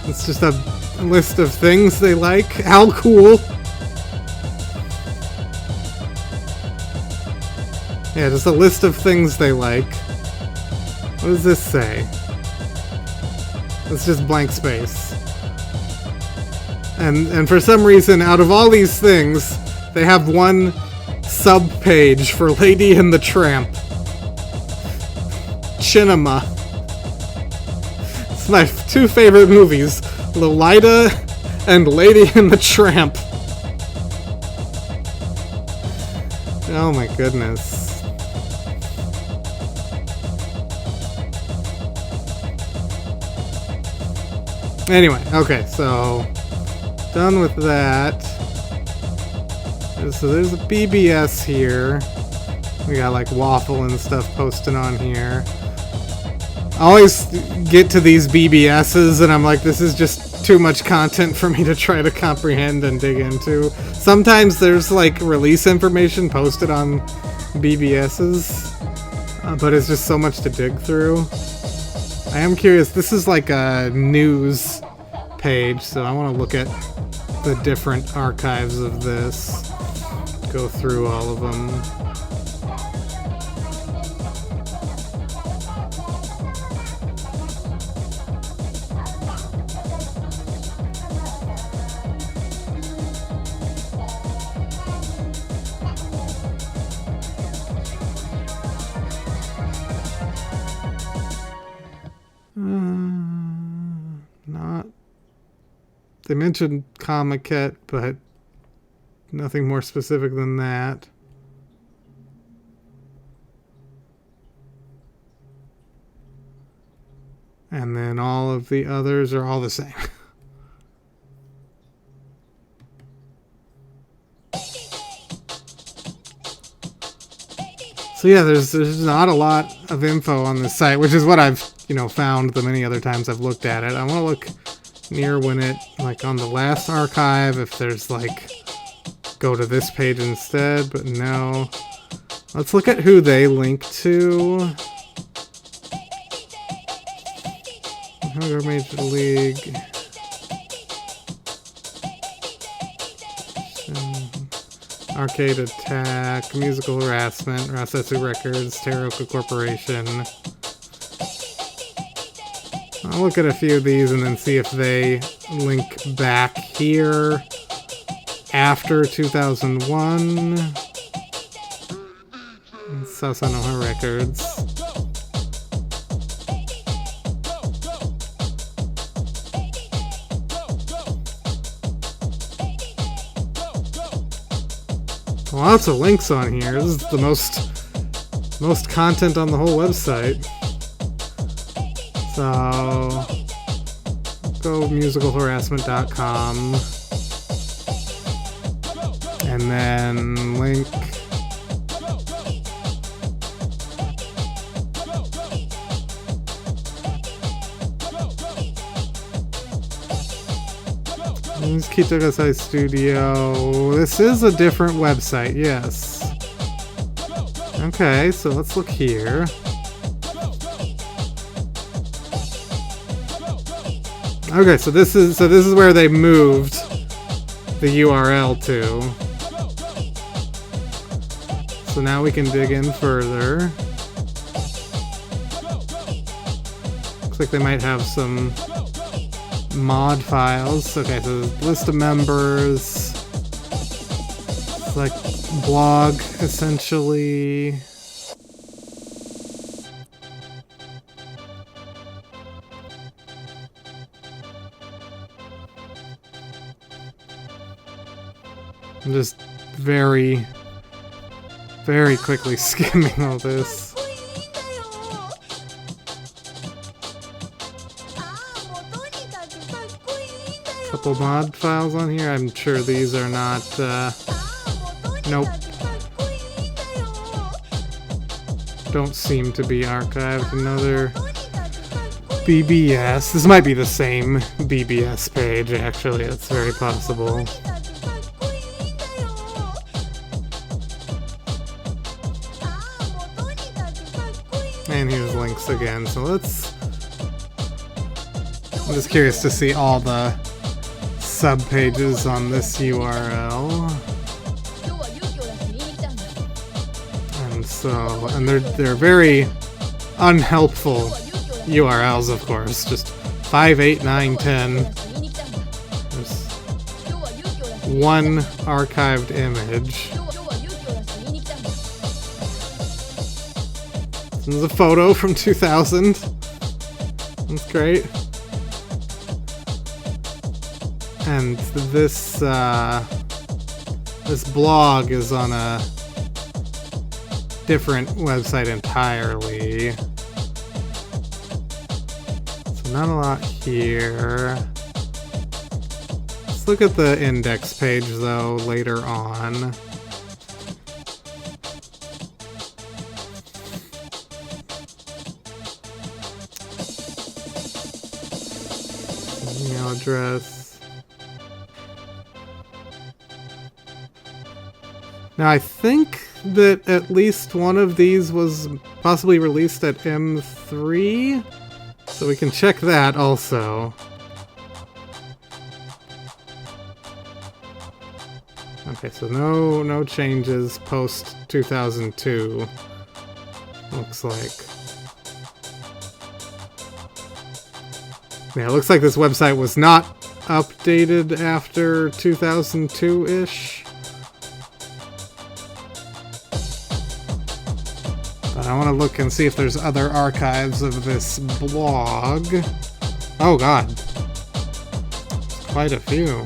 It's just a list of things they like. How cool! Yeah, just a list of things they like. What does this say? It's just blank space. And for some reason, out of all these things, they have one sub-page for Lady and the Tramp. Cinema. It's my two favorite movies, Lolita and Lady and the Tramp. Oh my goodness. Anyway, okay, so done with that. So there's a BBS here. We got like waffle and stuff posted on here. I always get to these BBSs and I'm like, this is just too much content for me to try to comprehend and dig into. Sometimes there's like release information posted on BBSs, but it's just so much to dig through. I am curious, this is like a news page, so I want to look at the different archives of this. Go through all of them. Not. They mentioned Comiket, but nothing more specific than that. And then all of the others are all the same. So yeah, there's not a lot of info on this site, which is what I've, found the many other times I've looked at it. I want to look near when it, like on the last archive, if there's like, go to this page instead, but no. Let's look at who they link to. Major League. Arcade Attack, Musical Harassment, Rasetsu Records, Teroka Corporation. I'll look at a few of these and then see if they link back here after 2001. Sasanoha Records. Lots of links on here. This is the most content on the whole website. So go musicalharassment.com and then link this is Kitakasai Studio. This is a different website, yes. Okay, so let's look here. Okay, so this is where they moved the URL to. So now we can dig in further. Looks like they might have some mod files. Okay, so list of members. It's like blog, essentially. I'm just very quickly skimming all this. Couple mod files on here. I'm sure these are not, nope. Don't seem to be archived. Another BBS. This might be the same BBS page, actually. That's very possible. And here's links again. So I'm just curious to see all the subpages on this URL. And they're very unhelpful URLs, of course. Just 5, 8, 9, 10. There's one archived image. This is a photo from 2000. That's great. And this blog is on a different website entirely. So not a lot here. Let's look at the index page though later on. Email address. Now I think that at least one of these was possibly released at M3, so we can check that also. Okay, so no changes post 2002. Looks like. Yeah, it looks like this website was not updated after 2002-ish. I want to look and see if there's other archives of this blog. Oh god. Quite a few.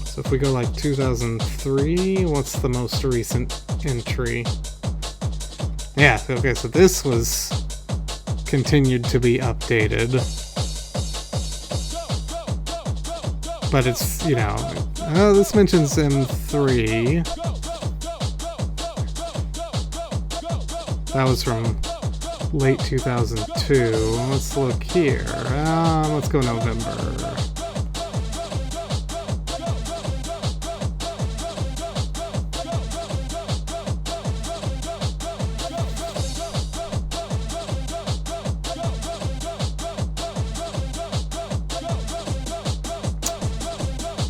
So if we go like 2003, what's the most recent entry? Yeah, okay, so this was continued to be updated. But it's, you know, this mentions M3. That was from late 2002. Let's look here. Let's go November.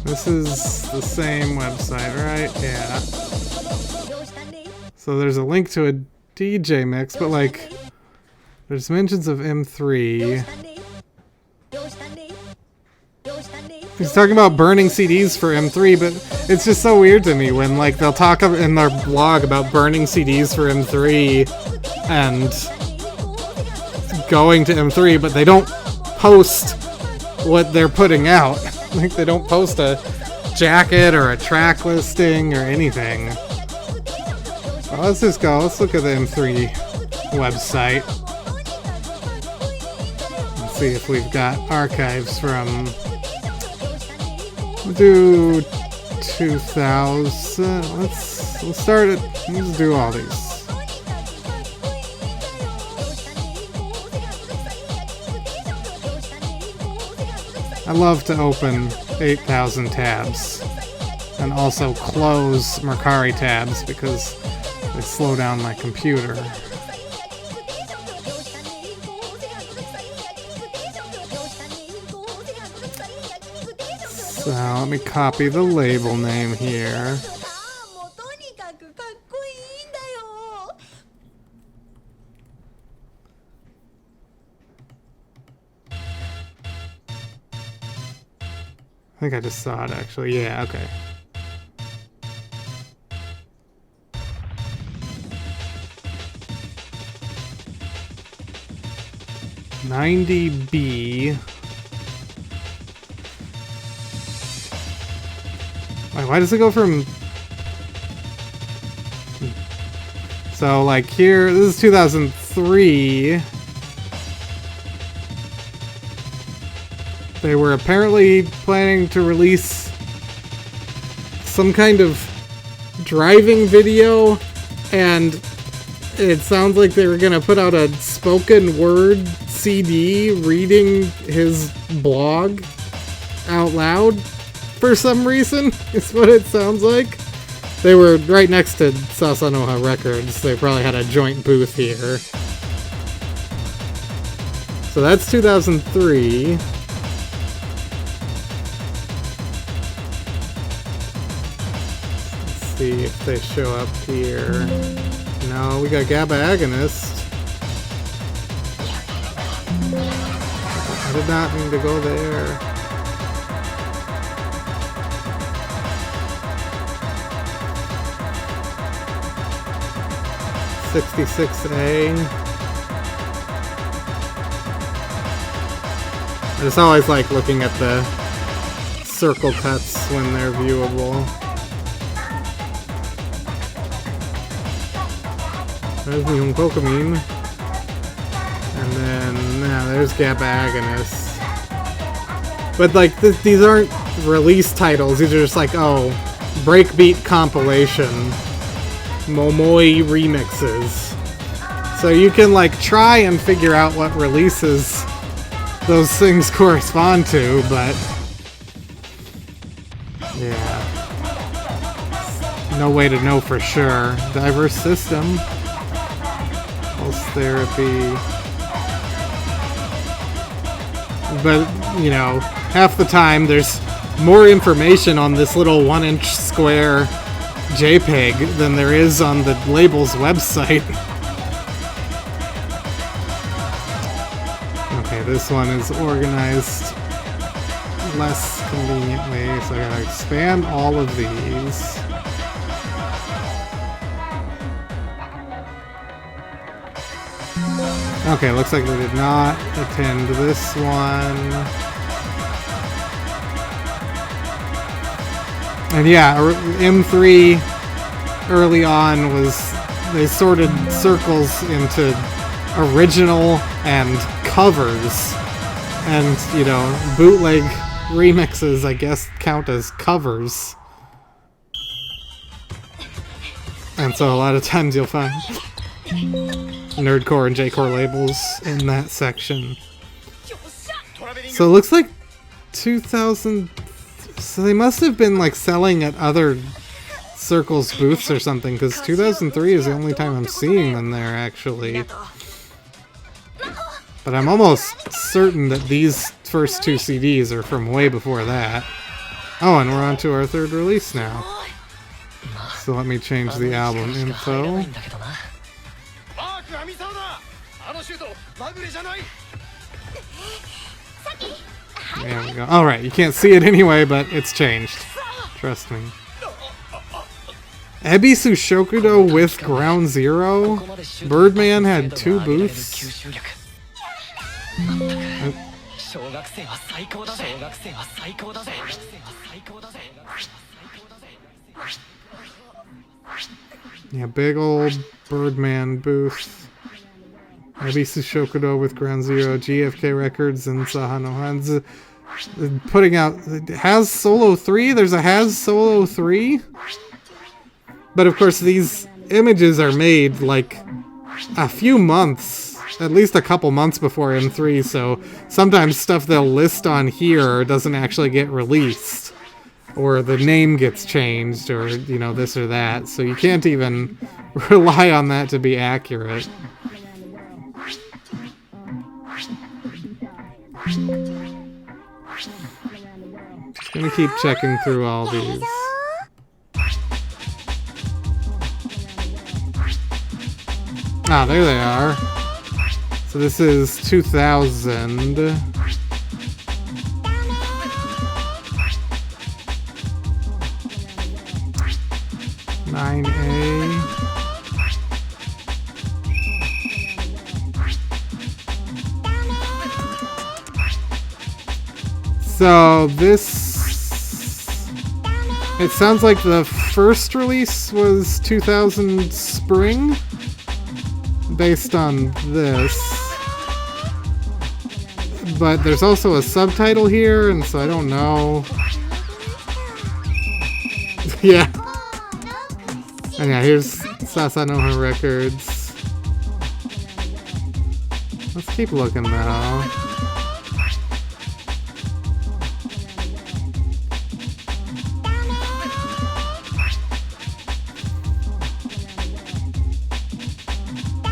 This is the same website, right? Yeah. So there's a link to a DJ mix, but like, there's mentions of M3. He's talking about burning CDs for M3, but it's just so weird to me when like they'll talk in their blog about burning CDs for M3 and going to M3, but they don't post what they're putting out. Like they don't post a jacket or a track listing or anything. Well, let's just go. Let's look at the M3 website. Let's see if we've got archives from... We'll do 2000. Let's start it. Let's do all these. I love to open 8,000 tabs and also close Mercari tabs because they slow down my computer. So let me copy the label name here. I think I just saw it actually. Yeah, okay. $90B. Why does it go from... So like here, this is 2003. They were apparently planning to release some kind of driving video, and it sounds like they were gonna put out a spoken word CD reading his blog out loud for some reason, is what it sounds like. They were right next to Sasanoha Records. They probably had a joint booth here. So that's 2003. See if they show up here. No, we got GABA Agonist. I did not mean to go there. $66A. I just always like looking at the circle cuts when they're viewable. There's Nihon Kokumin. And then, there's GABA Agonist. But like, these aren't release titles, these are just like, oh, breakbeat compilation. Momoi remixes. So you can like try and figure out what releases those things correspond to, but... yeah. No way to know for sure. Diverse system. Therapy. But, you know, half the time there's more information on this little 1-inch square JPEG than there is on the label's website. Okay, this one is organized less conveniently, so I gotta expand all of these. Okay, looks like we did not attend this one. And yeah, M3 early on was, they sorted circles into original and covers. And, you know, bootleg remixes, I guess, count as covers. And so a lot of times you'll find nerdcore and J-core labels in that section. So it looks like 2000... So they must have been like selling at other circles booths or something, because 2003 is the only time I'm seeing them there, actually. But I'm almost certain that these first two CDs are from way before that. Oh, and we're on to our third release now. So let me change the album info. There we go. Alright, you can't see it anyway, but it's changed. Trust me. Ebisu Shokudo with Ground Zero? Birdman had 2 booths? Yeah, big old Birdman booth. Ebisu Shokudo with Ground Zero, GFK Records, and Sahano Hanz. Putting out Has Solo 3? There's a Has Solo 3? But of course these images are made like a few months, at least a couple months before M3, so sometimes stuff they'll list on here doesn't actually get released. Or the name gets changed, or, you know, this or that. So you can't even rely on that to be accurate. Just gonna keep checking through all these. Ah, there they are. So this is 2000. 9A. So this, it sounds like the first release was 2000 spring, based on this. But there's also a subtitle here, and so I don't know. Yeah. And yeah, here's Sasanoha Records. Let's keep looking though.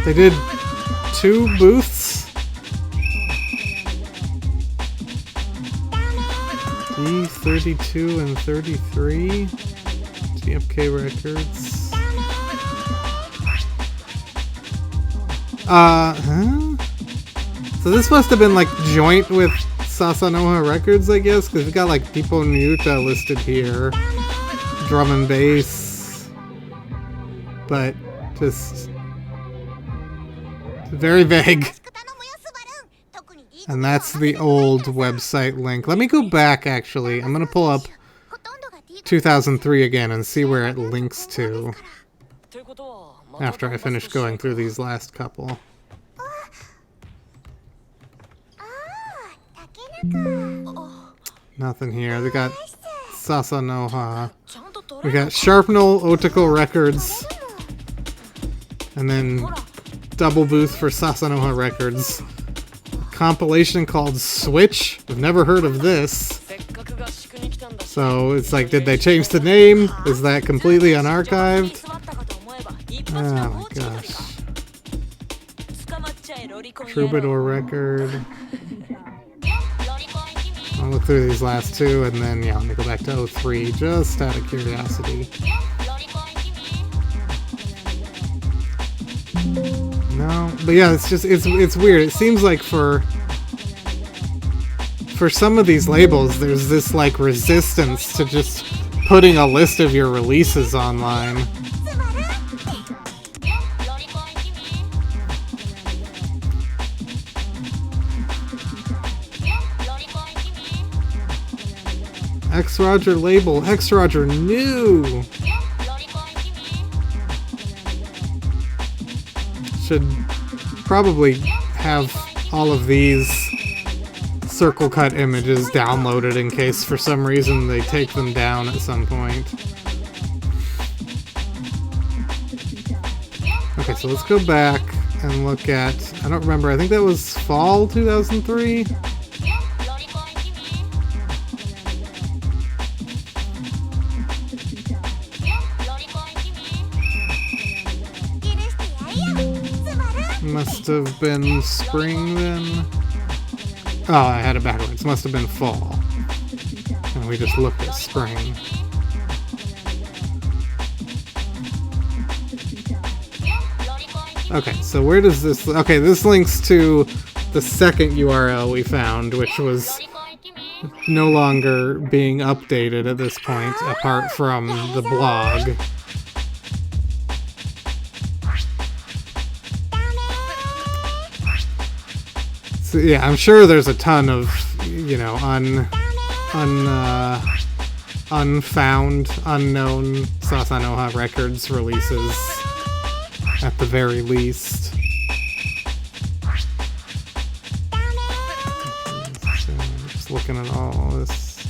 They did 2 booths. D32 and 33. GFK Records. Huh? So this must have been like joint with Sasanoha Records, I guess, because we've got like Tipo Nyuta listed here. Drum and bass. But just very vague. And that's the old website link. Let me go back, actually. I'm going to pull up 2003 again and see where it links to after I finish going through these last couple. Nothing here. We got Sasanoha. We got Sharpnel Otoko Records. And then double booth for Sasanoha Records. Compilation called Switch. I've never heard of this. So it's like, did they change the name? Is that completely unarchived? Oh my gosh. Troubadour Record. I'll look through these last 2 and then, yeah, let me go back to 03 just out of curiosity. No, but yeah, it's just, it's weird. It seems like for some of these labels, there's this like resistance to just putting a list of your releases online. X Roger label, X Roger new. Should probably have all of these circle cut images downloaded in case for some reason they take them down at some point. Okay, so let's go back and look at, I don't remember, I think that was fall 2003? Must have been spring then. Oh, I had it backwards. Must have been fall. And we just looked at spring. Okay, so where does this... Okay, this links to the second URL we found, which was no longer being updated at this point, apart from the blog. So, yeah, I'm sure there's a ton of, you know, unfound, unknown Sasanoha Records releases, at the very least. Just looking at all this.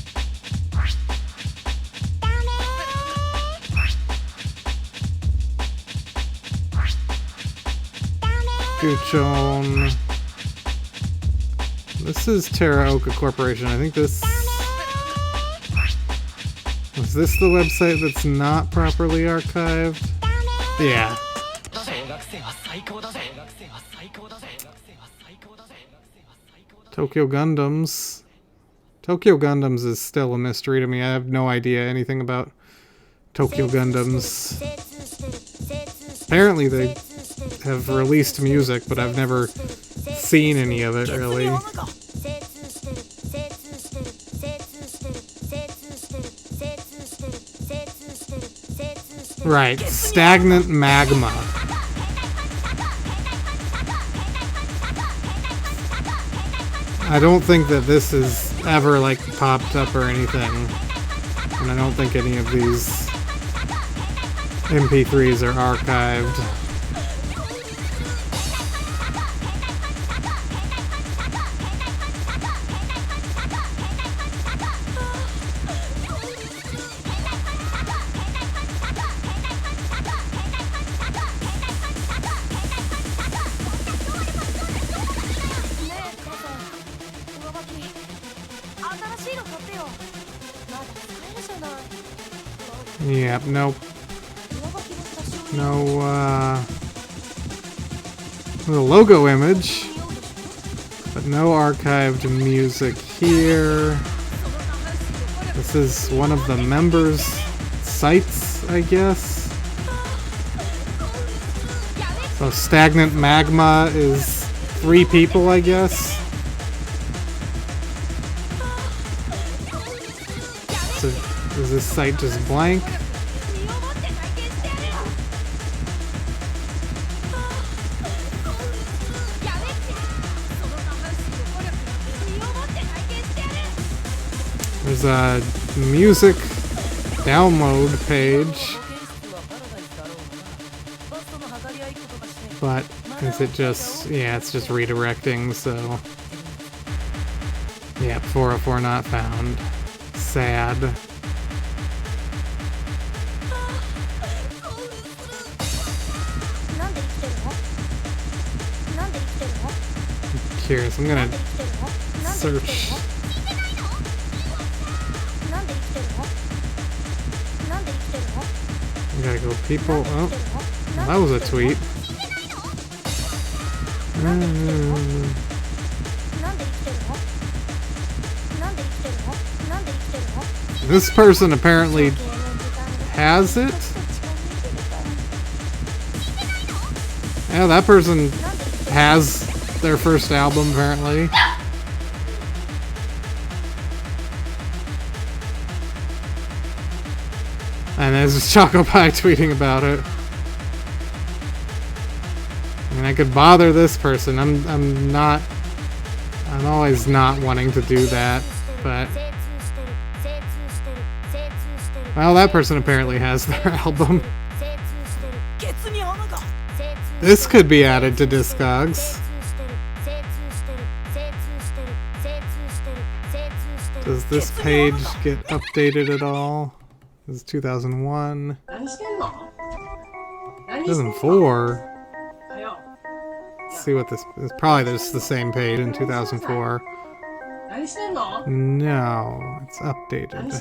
Guchon. This is Teraoka Corporation. I think this... Was this the website that's not properly archived? Yeah. Tokyo Gundams. Tokyo Gundams is still a mystery to me. I have no idea anything about Tokyo Gundams. Apparently they have released music, but I've never seen any of it, really. Right, stagnant magma. I don't think that this is ever, like, popped up or anything. And I don't think any of these MP3s are archived. Yep, nope. No, the logo image, but no archived music here. This is one of the members' sites, I guess. So Stagnant Magma is 3 people, I guess. So is this site just blank? There's a music download page, but is it just, yeah, it's just redirecting, so yeah, 404 not found. Sad. I'm curious, I'm gonna search. We gotta go people. Oh, that was a tweet. This person apparently has it. Yeah, that person has their first album apparently. And there's this Choco Pie tweeting about it. I mean, I could bother this person. I'm always not wanting to do that, but well, that person apparently has their album. This could be added to Discogs. Does this page get updated at all? This is 2001. 2004. Let's see what this is. Probably this is the same page in 2004. No, it's updated.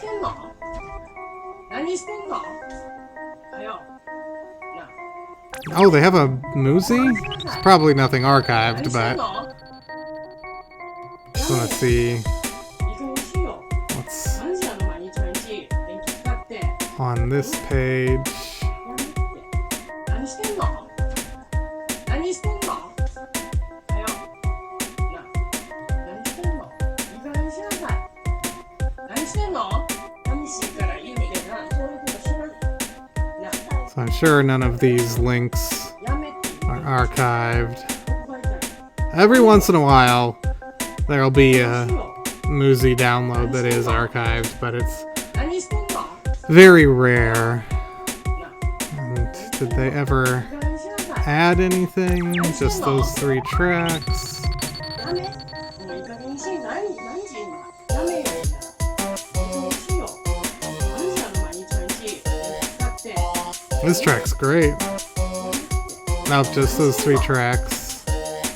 Oh, they have a Muzi? It's probably nothing archived, but so let's see. on this page. 何してんの何してんのはよな何してんのいい加減にしなさい何してんの寂しいから言うてなそういうことしなな So I'm sure none of these links are archived. Every once in a while, there'll be a Muzi download that is archived, but it's 何してんの very rare. And did they ever add anything? Just those 3 tracks? やめもういい加減にし何時今やめよどうしよう何時毎日使って This track's great. Nope, just those 3 tracks.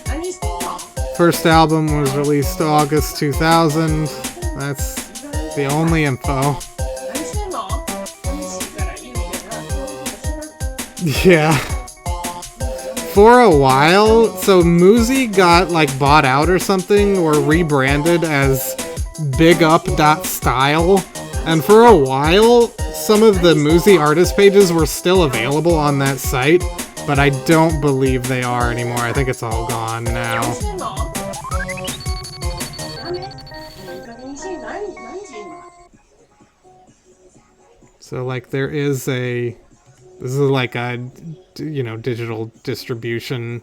何してんの First album was released August 2000. That's the only info. 何してんの寂しいから言うてなそういうことしな Yeah. For a while, so Muzi got like bought out or something or rebranded as bigup.style. And for a while, some of the Muzi artist pages were still available on that site, but I don't believe they are anymore. I think it's all gone now. 何してんのやめもういい加減にし何時今 So like there is this is like a, you know, digital distribution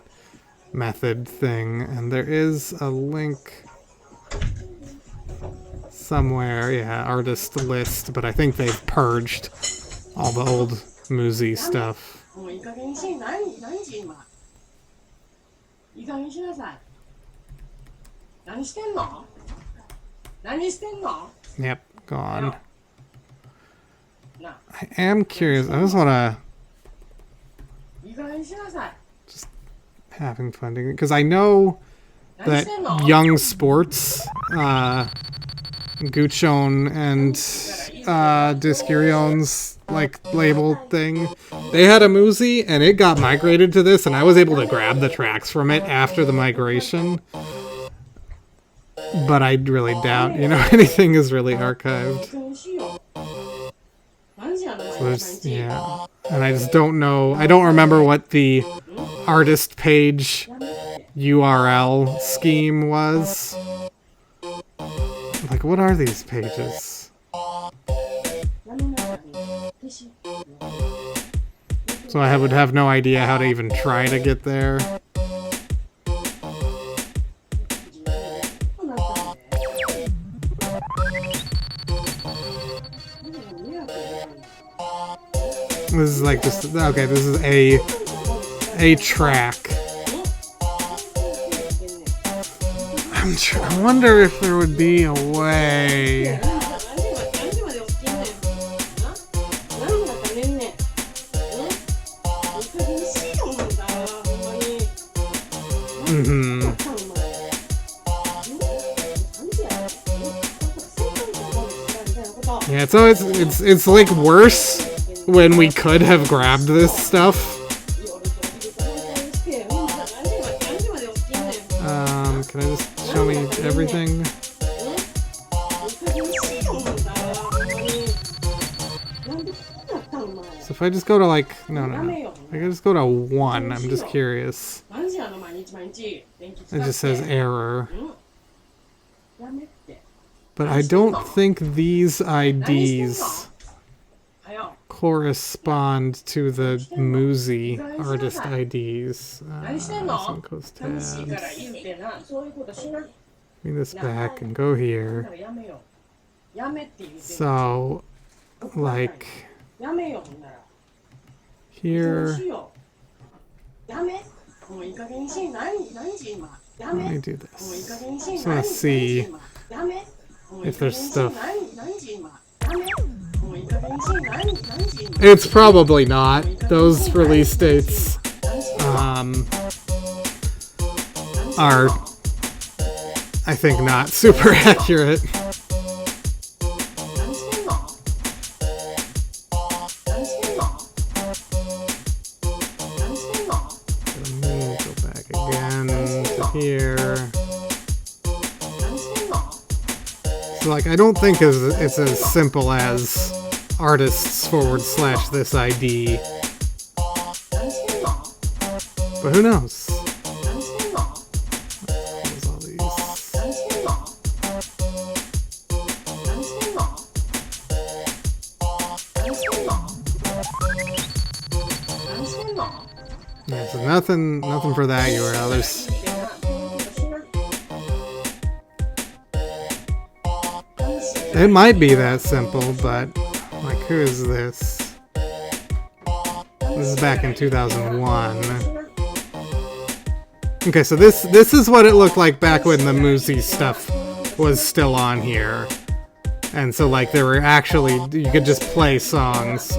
method thing, and there is a link somewhere, yeah, artist list, but I think they've purged all the old Muzi stuff. もういい加減にし何時今いい加減にしなさい何してんの何してんの Yep, gone. な I am curious, I just wanna いい加減にしなさい having fun because I know that Young Sports, Guchon and Discurion's like label thing, they had a Muzi and it got migrated to this, and I was able to grab the tracks from it after the migration. But I really doubt, you know, anything is really archived. So yeah, and I just don't know. I don't remember what the artist page URL scheme was. Like, what are these pages? So I would have no idea how to even try to get there. This is like just okay. This is a track. I wonder if there would be a way. Yeah, so it's like worse when we could have grabbed this stuff. Can I just show me everything? So if I just go to like no. I can just go to 1. I'm just curious. It just says error. But I don't think these IDs correspond to the Muzi artist IDs. Tabs. Bring this back and go here. So, like, here. Let me do this. Just want to see if there's stuff. It's probably not. Those release dates are, I think, not super accurate. Go back again to here. So, like, I don't think it's as simple as artists / this ID. 何してんの But who knows? 何してんの There's all these. 何してんの何してんの何してんの何してんの Yeah, so nothing for that URL. There's it might be that simple, but like, who is this? This is back in 2001. Okay, so this is what it looked like back when the Muzi stuff was still on here. And so like there were actually, you could just play songs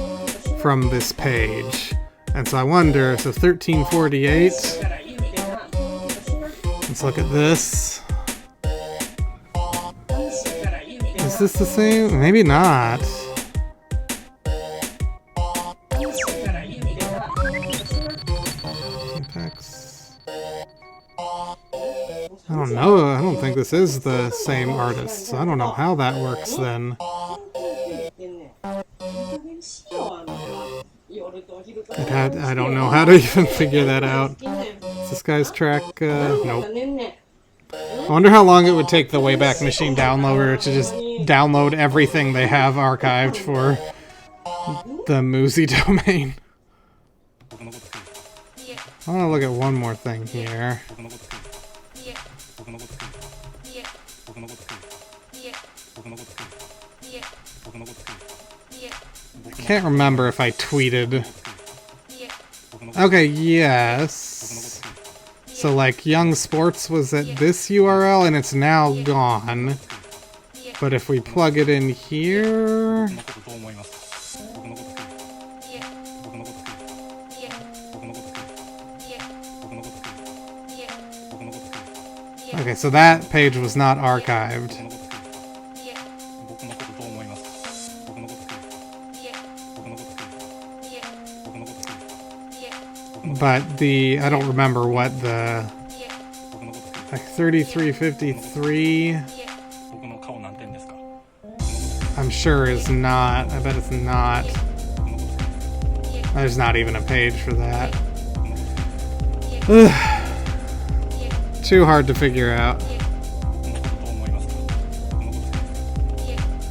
from this page. And so I wonder, so 1348. Let's look at this. Is this the same? Maybe not. I don't know. I don't think this is the same artist. So I don't know how that works then. I don't know how to even figure that out. Is this guy's track? Nope. I wonder how long it would take the Wayback Machine downloader to just download everything they have archived for the Muzi domain. I want to look at one more thing here. I can't remember if I tweeted. Okay, yes. So like Young Sports was at this URL and it's now gone. But if we plug it in here... Okay, so that page was not archived. But I don't remember what the, like 3353, I'm sure is not, I bet it's not, there's not even a page for that. Ugh. Too hard to figure out.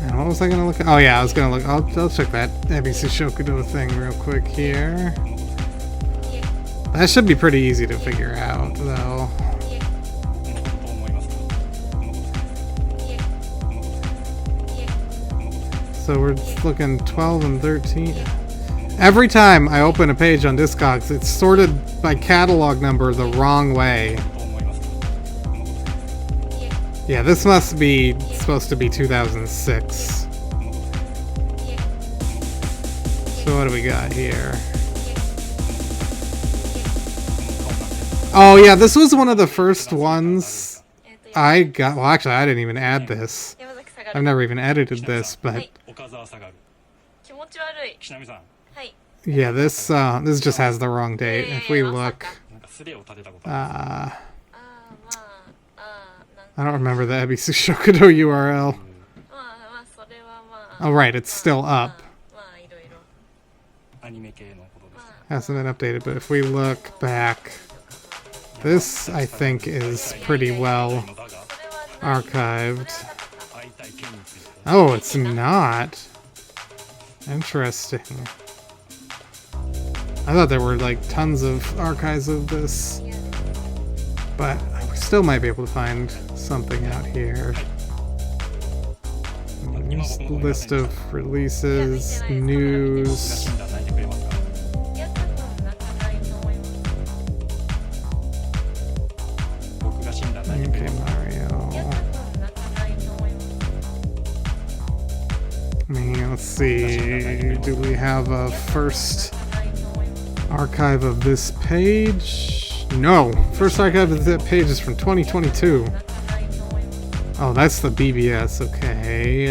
And what was I gonna look at? Oh yeah, I was gonna look, I'll check that ABC Shokudo thing real quick here. That should be pretty easy to figure out, though. So we're looking 12 and 13. Every time I open a page on Discogs, it's sorted by catalog number the wrong way. Yeah, this must be supposed to be 2006. So what do we got here? Oh yeah, this was one of the first ones I got. Well, actually, I didn't even add this. I've never even edited this, but yeah, this just has the wrong date. If we look, I don't remember the ABC Shokudo URL. Oh right, it's still up. Hasn't been updated, but if we look back. This, I think, is pretty well archived. Oh, it's not. Interesting. I thought there were, like, tons of archives of this. But we still might be able to find something out here. List of releases, news... Okay, Mario. Let's see. Do we have a first archive of this page? No. First archive of that page is from 2022. Oh, that's the BBS. Okay.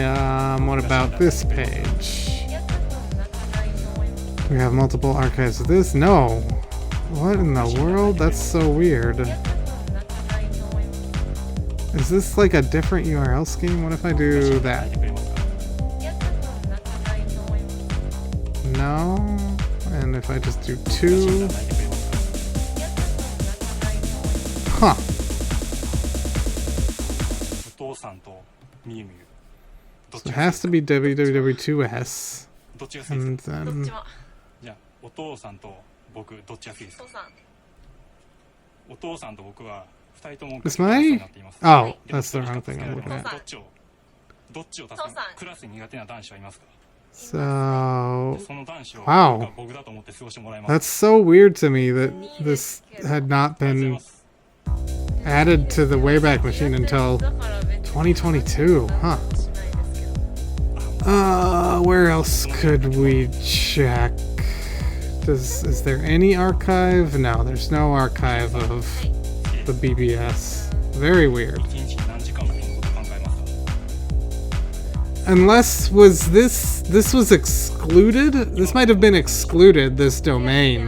What about this page? Do we have multiple archives of this? No. What in the world? That's so weird. Is this like a different URL scheme? What if I do that? No. And if I just do 2. Huh. So it has to be www2s. And then... Is my... Oh, that's the wrong thing I'm looking at. So... Wow. That's so weird to me that this had not been added to the Wayback Machine until 2022. Huh. Where else could we check? Is there any archive? No, there's no archive of the BBS. Very weird. Unless this was excluded? This might have been excluded, this domain.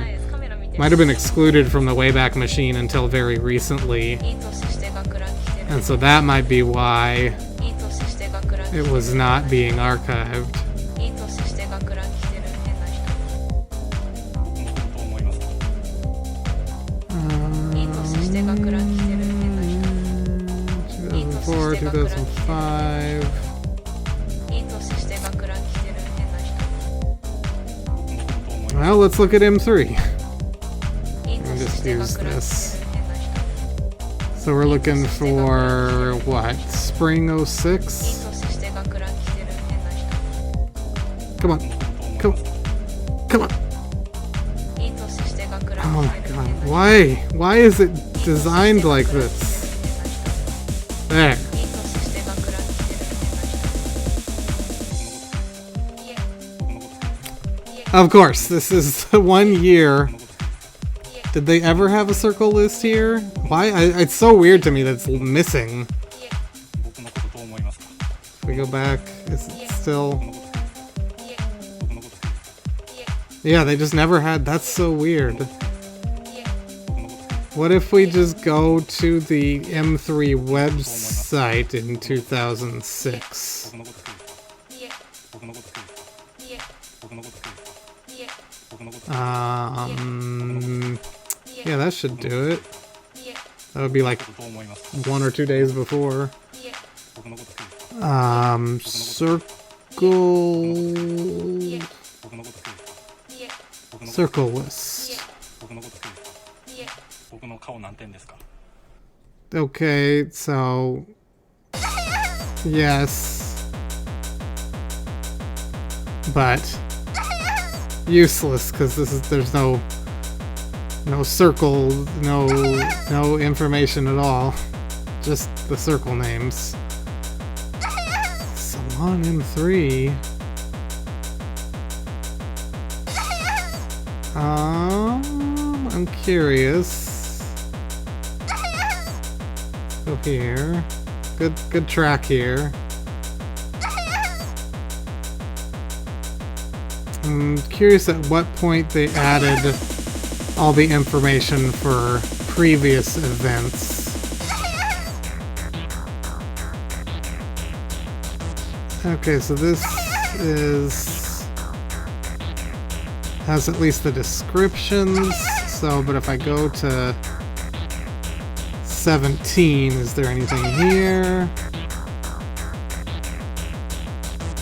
Might have been excluded from the Wayback Machine until very recently. And so that might be why it was not being archived. Um, 2005. Well, let's look at M3. I'll just use this. So we're looking for what? Spring 06? Come on. Come on. Come on. Oh my god. Why is it designed like this? There. Of course, this is the 1 year. Did they ever have a circle list here? Why? It's so weird to me that it's missing. If we go back, is it still... Yeah, they just never had... That's so weird. What if we just go to the M3 website in 2006? Yeah, that should do it. That would be like 1 or 2 days before. Circle list. Okay, so yes, but useless because there's no circle, no information at all, just the circle names. Salon M3. I'm curious. Go here. Good track here. I'm curious at what point they added all the information for previous events. Okay, so this has at least the descriptions. So, but if I go to 17, is there anything here?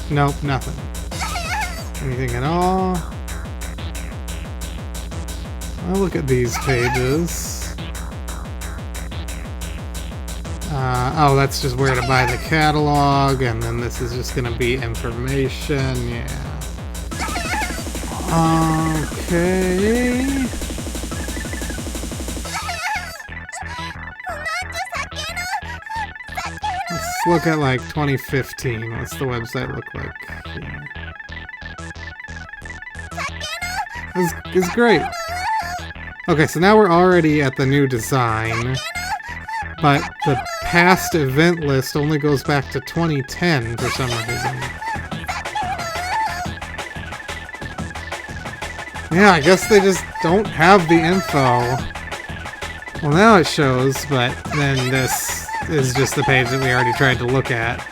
Nope, nothing. Anything at all? I'll look at these pages. Oh, that's just where to buy the catalog, and then this is just gonna be information, yeah. Okay. Let's look at like 2015. What's the website look like here? It's great. Okay, so now we're already at the new design, but the past event list only goes back to 2010 for some reason. Yeah, I guess they just don't have the info. Well, now it shows, but then this is just the page that we already tried to look at.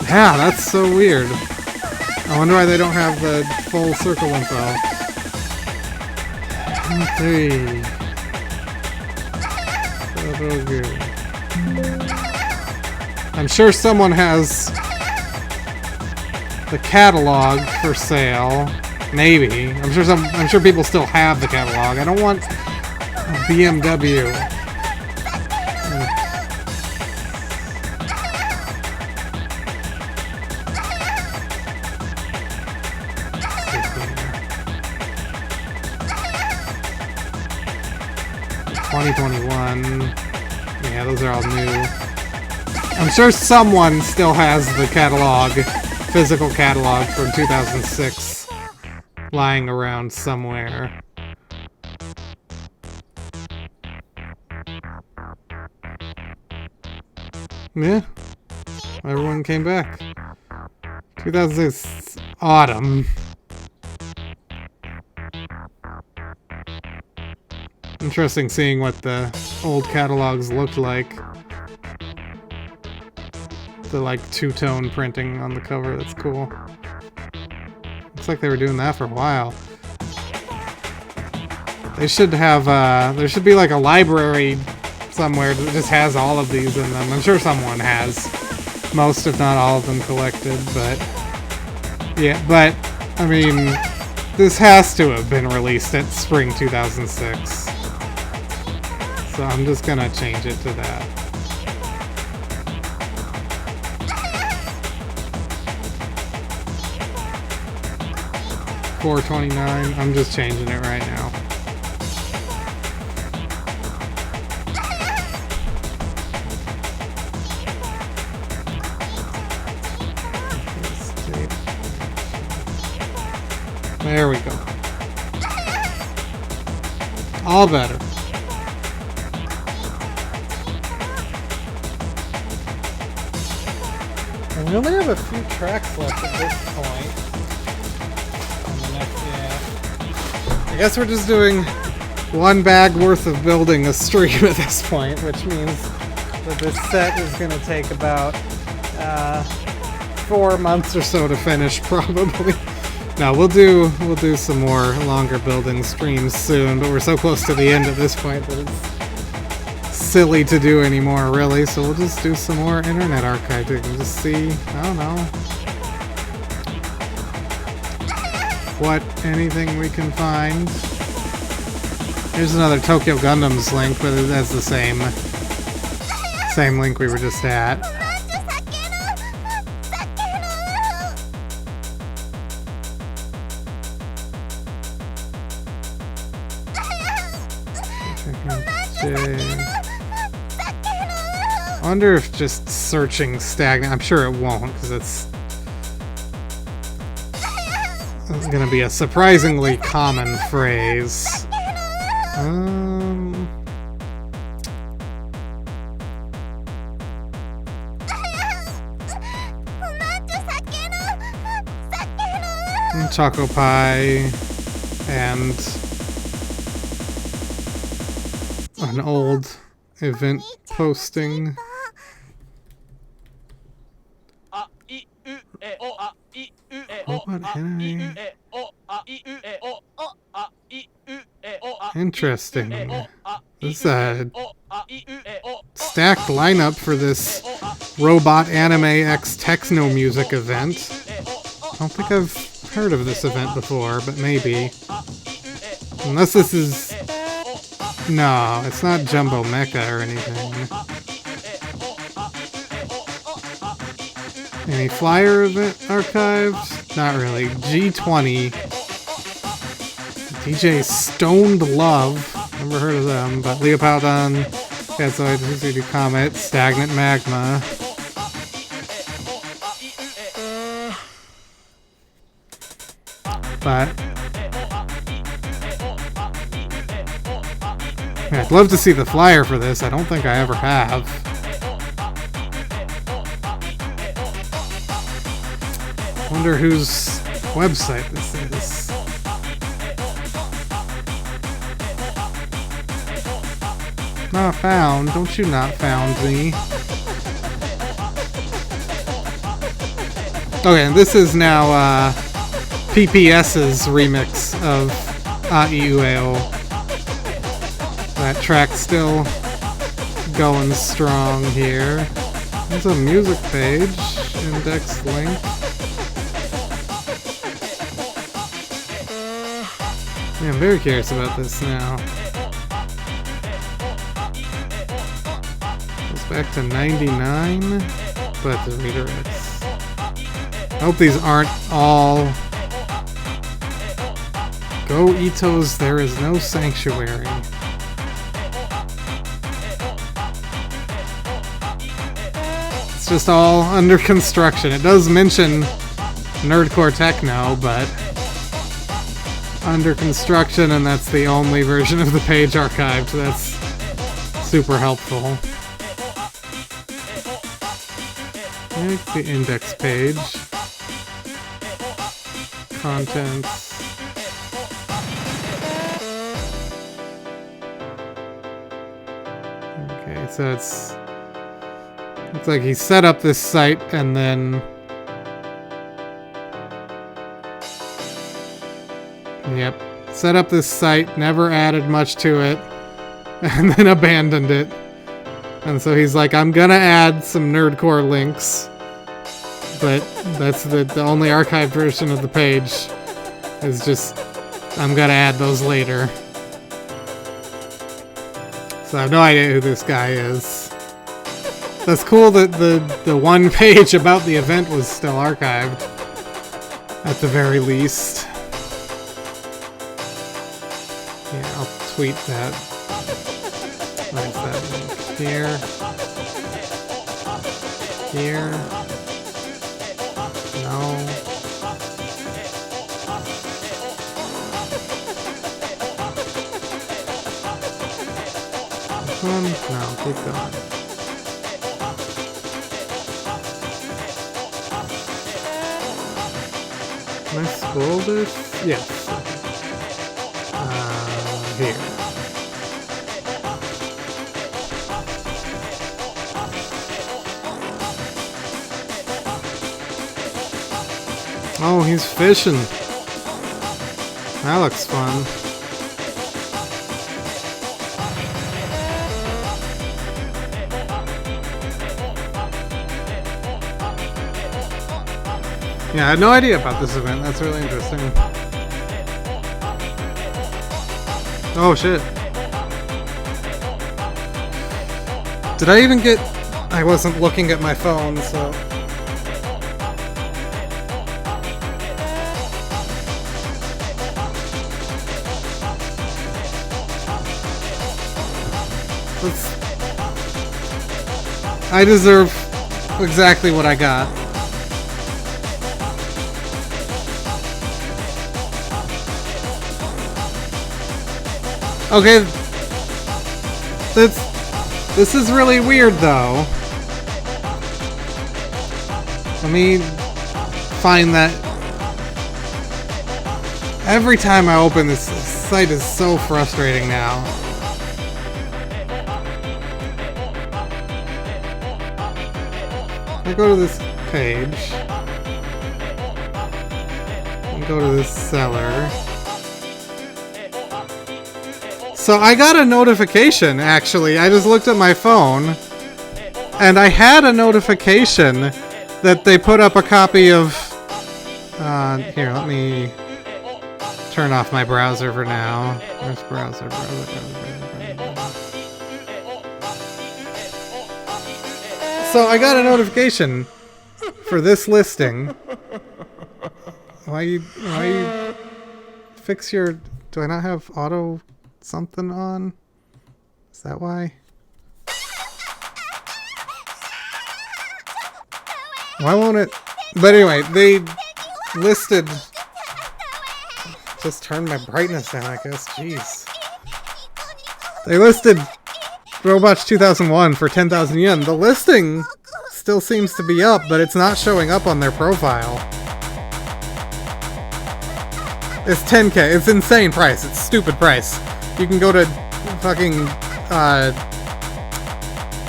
Yeah, that's so weird. I wonder why they don't have the full circle info. 3. I'm sure someone has the catalog for sale. Maybe. I'm sure people still have the catalog. I don't want a BMW. Yeah, those are all new. I'm sure someone still has the catalog, physical catalog from 2006, lying around somewhere. Yeah, everyone came back. 2006 autumn. Interesting seeing what the old catalogs looked like. The like two-tone printing on the cover, that's cool. Looks like they were doing that for a while. They should have, there should be like a library somewhere that just has all of these in them. I'm sure someone has most, if not all of them collected, but... Yeah, but, I mean, this has to have been released at spring 2006. So I'm just gonna change it to that. $4.29. I'm just changing it right now. There we go. All better. And we only have a few tracks left at this point. On the next, yeah. I guess we're just doing one bag worth of building a stream at this point, which means that this set is going to take about 4 months or so to finish, probably. No, we'll do some more longer building streams soon, but we're so close to the end at this point that it's silly to do anymore, really. So we'll just do some more internet archiving and just see, I don't know, what anything we can find. Here's another Tokyo Gundam's link, but it has the same link we were just at. I wonder if just searching stagnant, I'm sure it won't, because it's gonna be a surprisingly common phrase. Choco Pie and an old event posting. Interesting. This is a stacked lineup for this Robot Anime X Techno music event. I don't think I've heard of this event before, but maybe. Unless this is... No, it's not Jumbo Mecha or anything. Any flyer event archives? Not really. G20. DJ Stoned Love. Never heard of them, but Leopoldon, Katsuoi, Tsuzu Comet, Stagnant Magma. But I'd love to see the flyer for this. I don't think I ever have. Wonder whose website this is. Not found. Don't you not found me. Okay, this is now PPS's remix of Aiueo. That track's still going strong here. There's a music page, index link. Yeah, I'm very curious about this now. Goes back to 99, but the redirects. I hope these aren't all Go Ito's There Is No Sanctuary. It's just all under construction. It does mention nerdcore techno, but under construction, and that's the only version of the page archived. That's super helpful. Here's the index page. Contents. Okay, so it's... looks like he set up this site and then... Yep. Set up this site, never added much to it, and then abandoned it. And so he's like, I'm gonna add some nerdcore links, but that's the only archived version of the page. Is just, I'm gonna add those later. So I have no idea who this guy is. That's cool that the one page about the event was still archived, at the very least. Yeah, I'll tweet that. Where's that link? Here. Here. No. This one? No, keep going. Can I scroll this? Yes. Here. Oh, he's fishing. That looks fun. Yeah, I had no idea about this event. That's really interesting. Oh shit. Did I even get... I wasn't looking at my phone, so... I deserve exactly what I got. Okay, this is really weird though. Let me find that. Every time I open this site is so frustrating now. I go to this page and go to this seller. So I got a notification, actually. I just looked at my phone, and I had a notification that they put up a copy of... here, let me turn off my browser for now. Where's browser? So I got a notification for this listing. Why you fix your... Do I not have auto... something on? Is that why? Why won't it? But anyway, they listed... Just turn my brightness down, I guess. Jeez. They listed Robotch 2001 for 10,000 yen. The listing still seems to be up, but it's not showing up on their profile. It's 10K. It's insane price. It's stupid price. You can go to fucking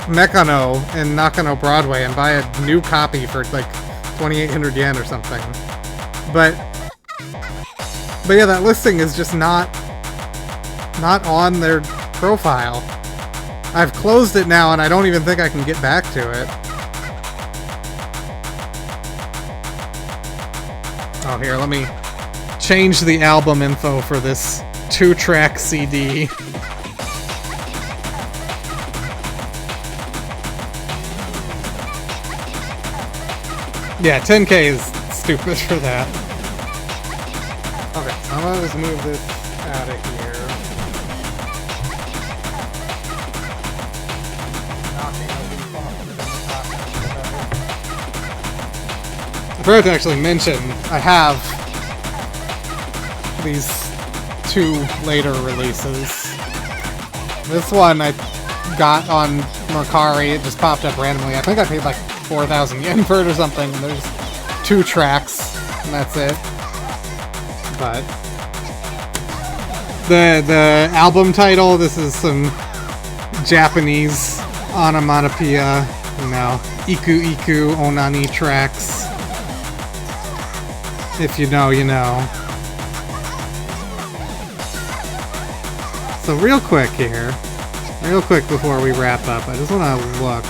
Mekano and Nakano Broadway and buy a new copy for like 2,800 yen or something. But yeah, that listing is just not on their profile. I've closed it now, and I don't even think I can get back to it. Oh, here, let me change the album info for this 2-track CD. Yeah, 10K is stupid for that. Okay, I'm gonna just move this out of here. I forgot to actually mention, I have these 2 later releases. This one I got on Mercari, it just popped up randomly. I think I paid like 4,000 yen for it or something, and there's 2 tracks, and that's it. But the album title, this is some Japanese onomatopoeia, you know, iku iku onani tracks. If you know, you know. So real quick here, real quick before we wrap up, I just want to look.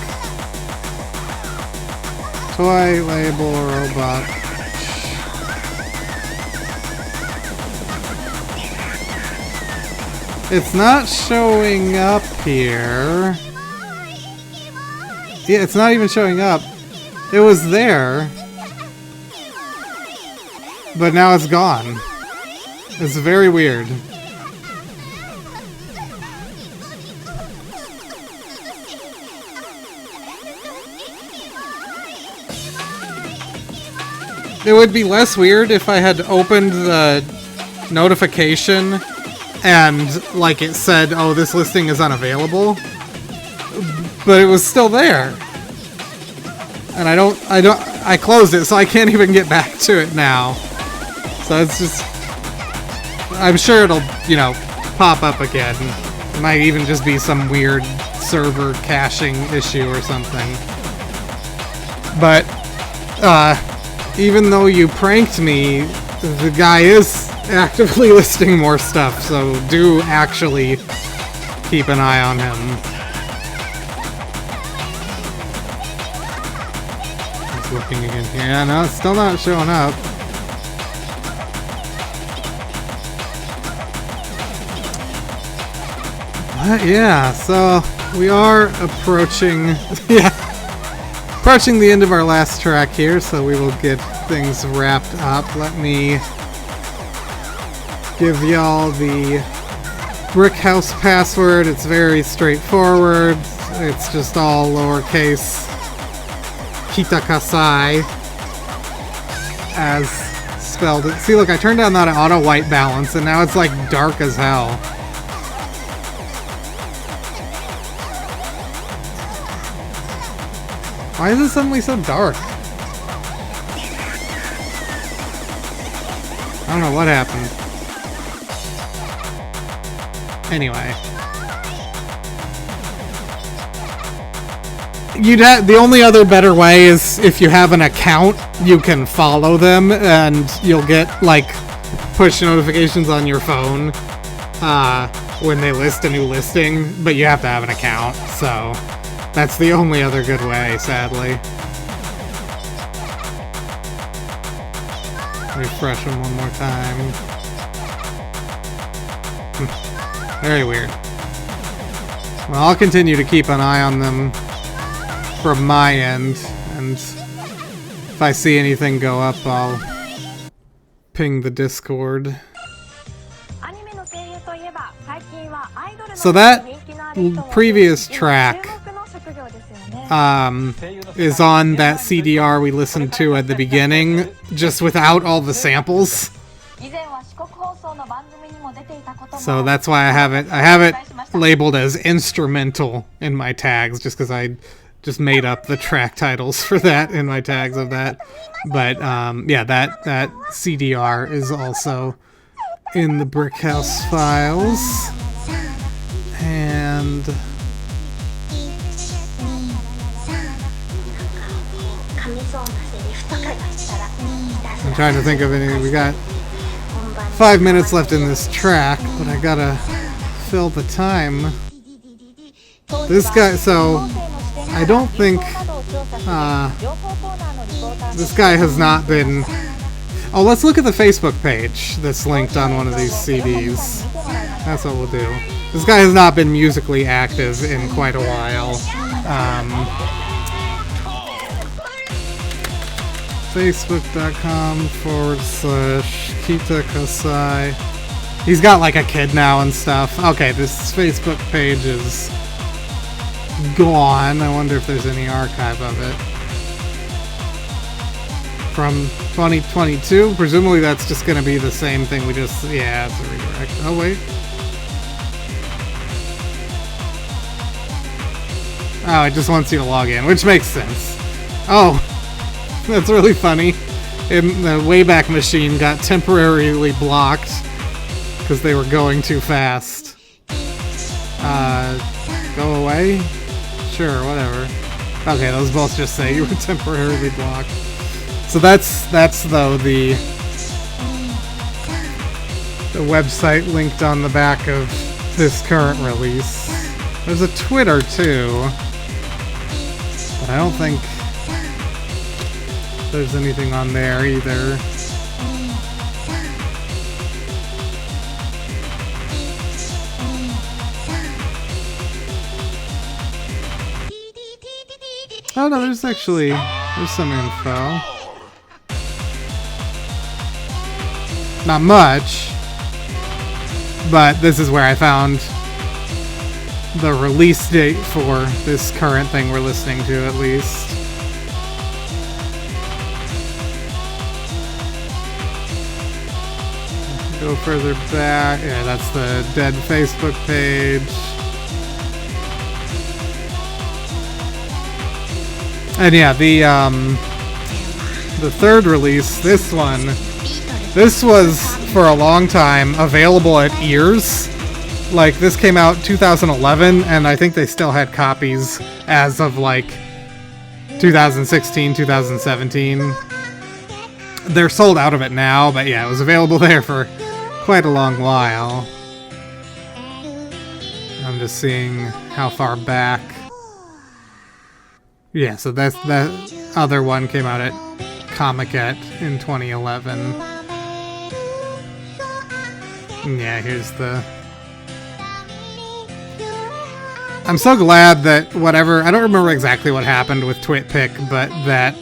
Toy label robot. It's not showing up here. Yeah, it's not even showing up. It was there. But now it's gone. It's very weird. It would be less weird if I had opened the notification and, like, it said, oh, this listing is unavailable. But it was still there. And I closed it, so I can't even get back to it now. So it's just, I'm sure it'll, you know, pop up again. It might even just be some weird server caching issue or something. But, even though you pranked me, the guy is actively listing more stuff, so do actually keep an eye on him. Just looking again here. Yeah, no, it's still not showing up. But yeah, so we are approaching, approaching the end of our last track here, so we will get things wrapped up. Let me give y'all the brick house password. It's very straightforward. It's just all lowercase Kitakasai as spelled. See, look, I turned down that auto white balance, and now it's like dark as hell. Why is it suddenly so dark? I don't know what happened. Anyway. The only other better way is if you have an account, you can follow them and you'll get, like, push notifications on your phone when they list a new listing, but you have to have an account, so that's the only other good way, sadly. Refresh them one more time. Very weird. Well, I'll continue to keep an eye on them from my end, and if I see anything go up, I'll ping the Discord. So that previous track is on that CDR we listened to at the beginning, just without all the samples. So that's why I have it labeled as instrumental in my tags, just because I just made up the track titles for that in my tags of that. But yeah, that CDR is also in the Brickhouse files. And I'm trying to think of anything. We got 5 minutes left in this track, but I gotta fill the time. This guy, so I don't think this guy has not been. Oh, let's look at the Facebook page that's linked on one of these CDs. That's what we'll do. This guy has not been musically active in quite a while. Facebook.com/Kitakasai. He's got like a kid now and stuff. Okay, this Facebook page is gone. I wonder if there's any archive of it. From 2022? Presumably that's just going to be the same thing we just... Yeah, it's a redirect. Oh, wait. Oh, it just wants you to log in, which makes sense. Oh, that's really funny. The Wayback Machine got temporarily blocked because they were going too fast. Go away? Sure, whatever. Okay, those both just say you were temporarily blocked. So that's though the website linked on the back of this current release. There's a Twitter too, but I don't think there's anything on there either. Oh no, there's some info. Not much, but this is where I found the release date for this current thing we're listening to, at least. Go further back. Yeah, that's the dead Facebook page. And yeah, the third release, this one, this was for a long time available at Ears. Like, this came out 2011, and I think they still had copies as of like 2016, 2017. They're sold out of it now, but yeah, it was available there for quite a long while. I'm just seeing how far back. Yeah, so that other one came out at Comiket in 2011. Yeah, here's the... I'm so glad that whatever... I don't remember exactly what happened with TwitPic, but that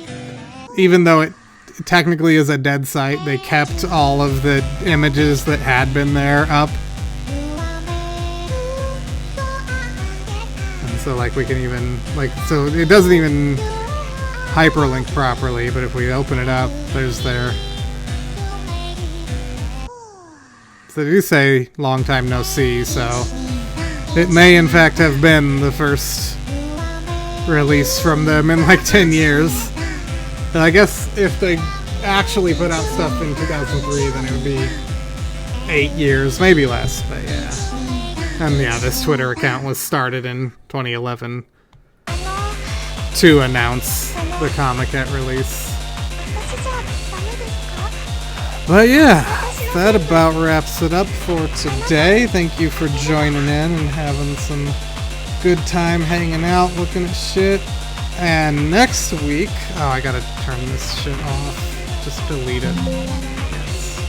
even though it technically is a dead site, they kept all of the images that had been there up. So like we can even, like, so it doesn't even hyperlink properly, but if we open it up, there's there. So they do say long time no see, so it may in fact have been the first release from them in like 10 years. And I guess if they actually put out stuff in 2003, then it would be 8 years, maybe less, but yeah. And yeah, this Twitter account was started in 2011 to announce the Comiket release. But yeah, that about wraps it up for today. Thank you for joining in and having some good time hanging out, looking at shit. And next week... Oh, I gotta turn this shit off. Just delete it. Yes.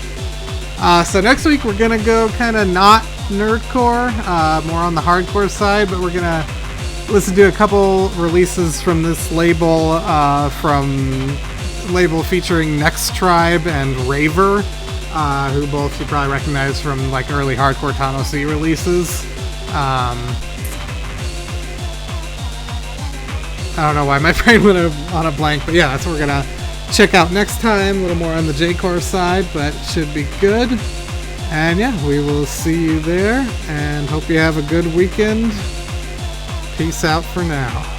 So next week we're gonna go kind of not nerdcore, more on the hardcore side, but we're gonna listen to a couple releases from this label, featuring Next Tribe and Raver, who both you probably recognize from like early hardcore Tano C releases. I don't know why my brain went on a blank, but yeah, that's what we're gonna check out next time. A little more on the J-core side, but should be good. And yeah, we will see you there, and hope you have a good weekend. Peace out for now.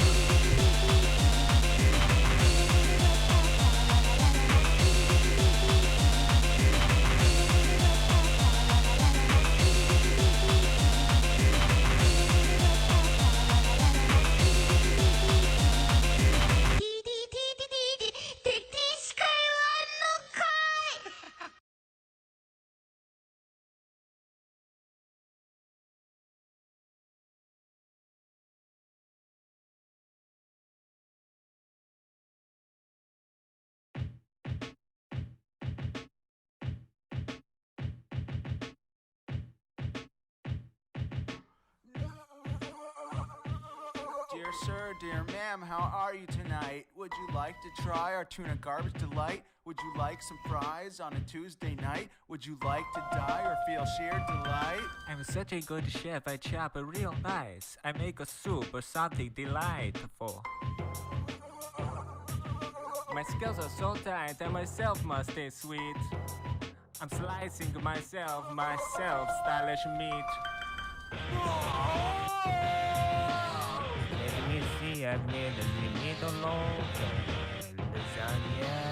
Techno! sir, dear ma'am, how are you tonight? Would you like to try our tuna garbage delight? Would you like some fries on a Tuesday night? Would you like to die or feel sheer delight? I'm such a good chef, I chop real nice. I make a soup or something delightful. My skills are so tight that myself must stay sweet. I'm slicing myself, stylish meat. Let me see, I've made a little loaf, lasagna.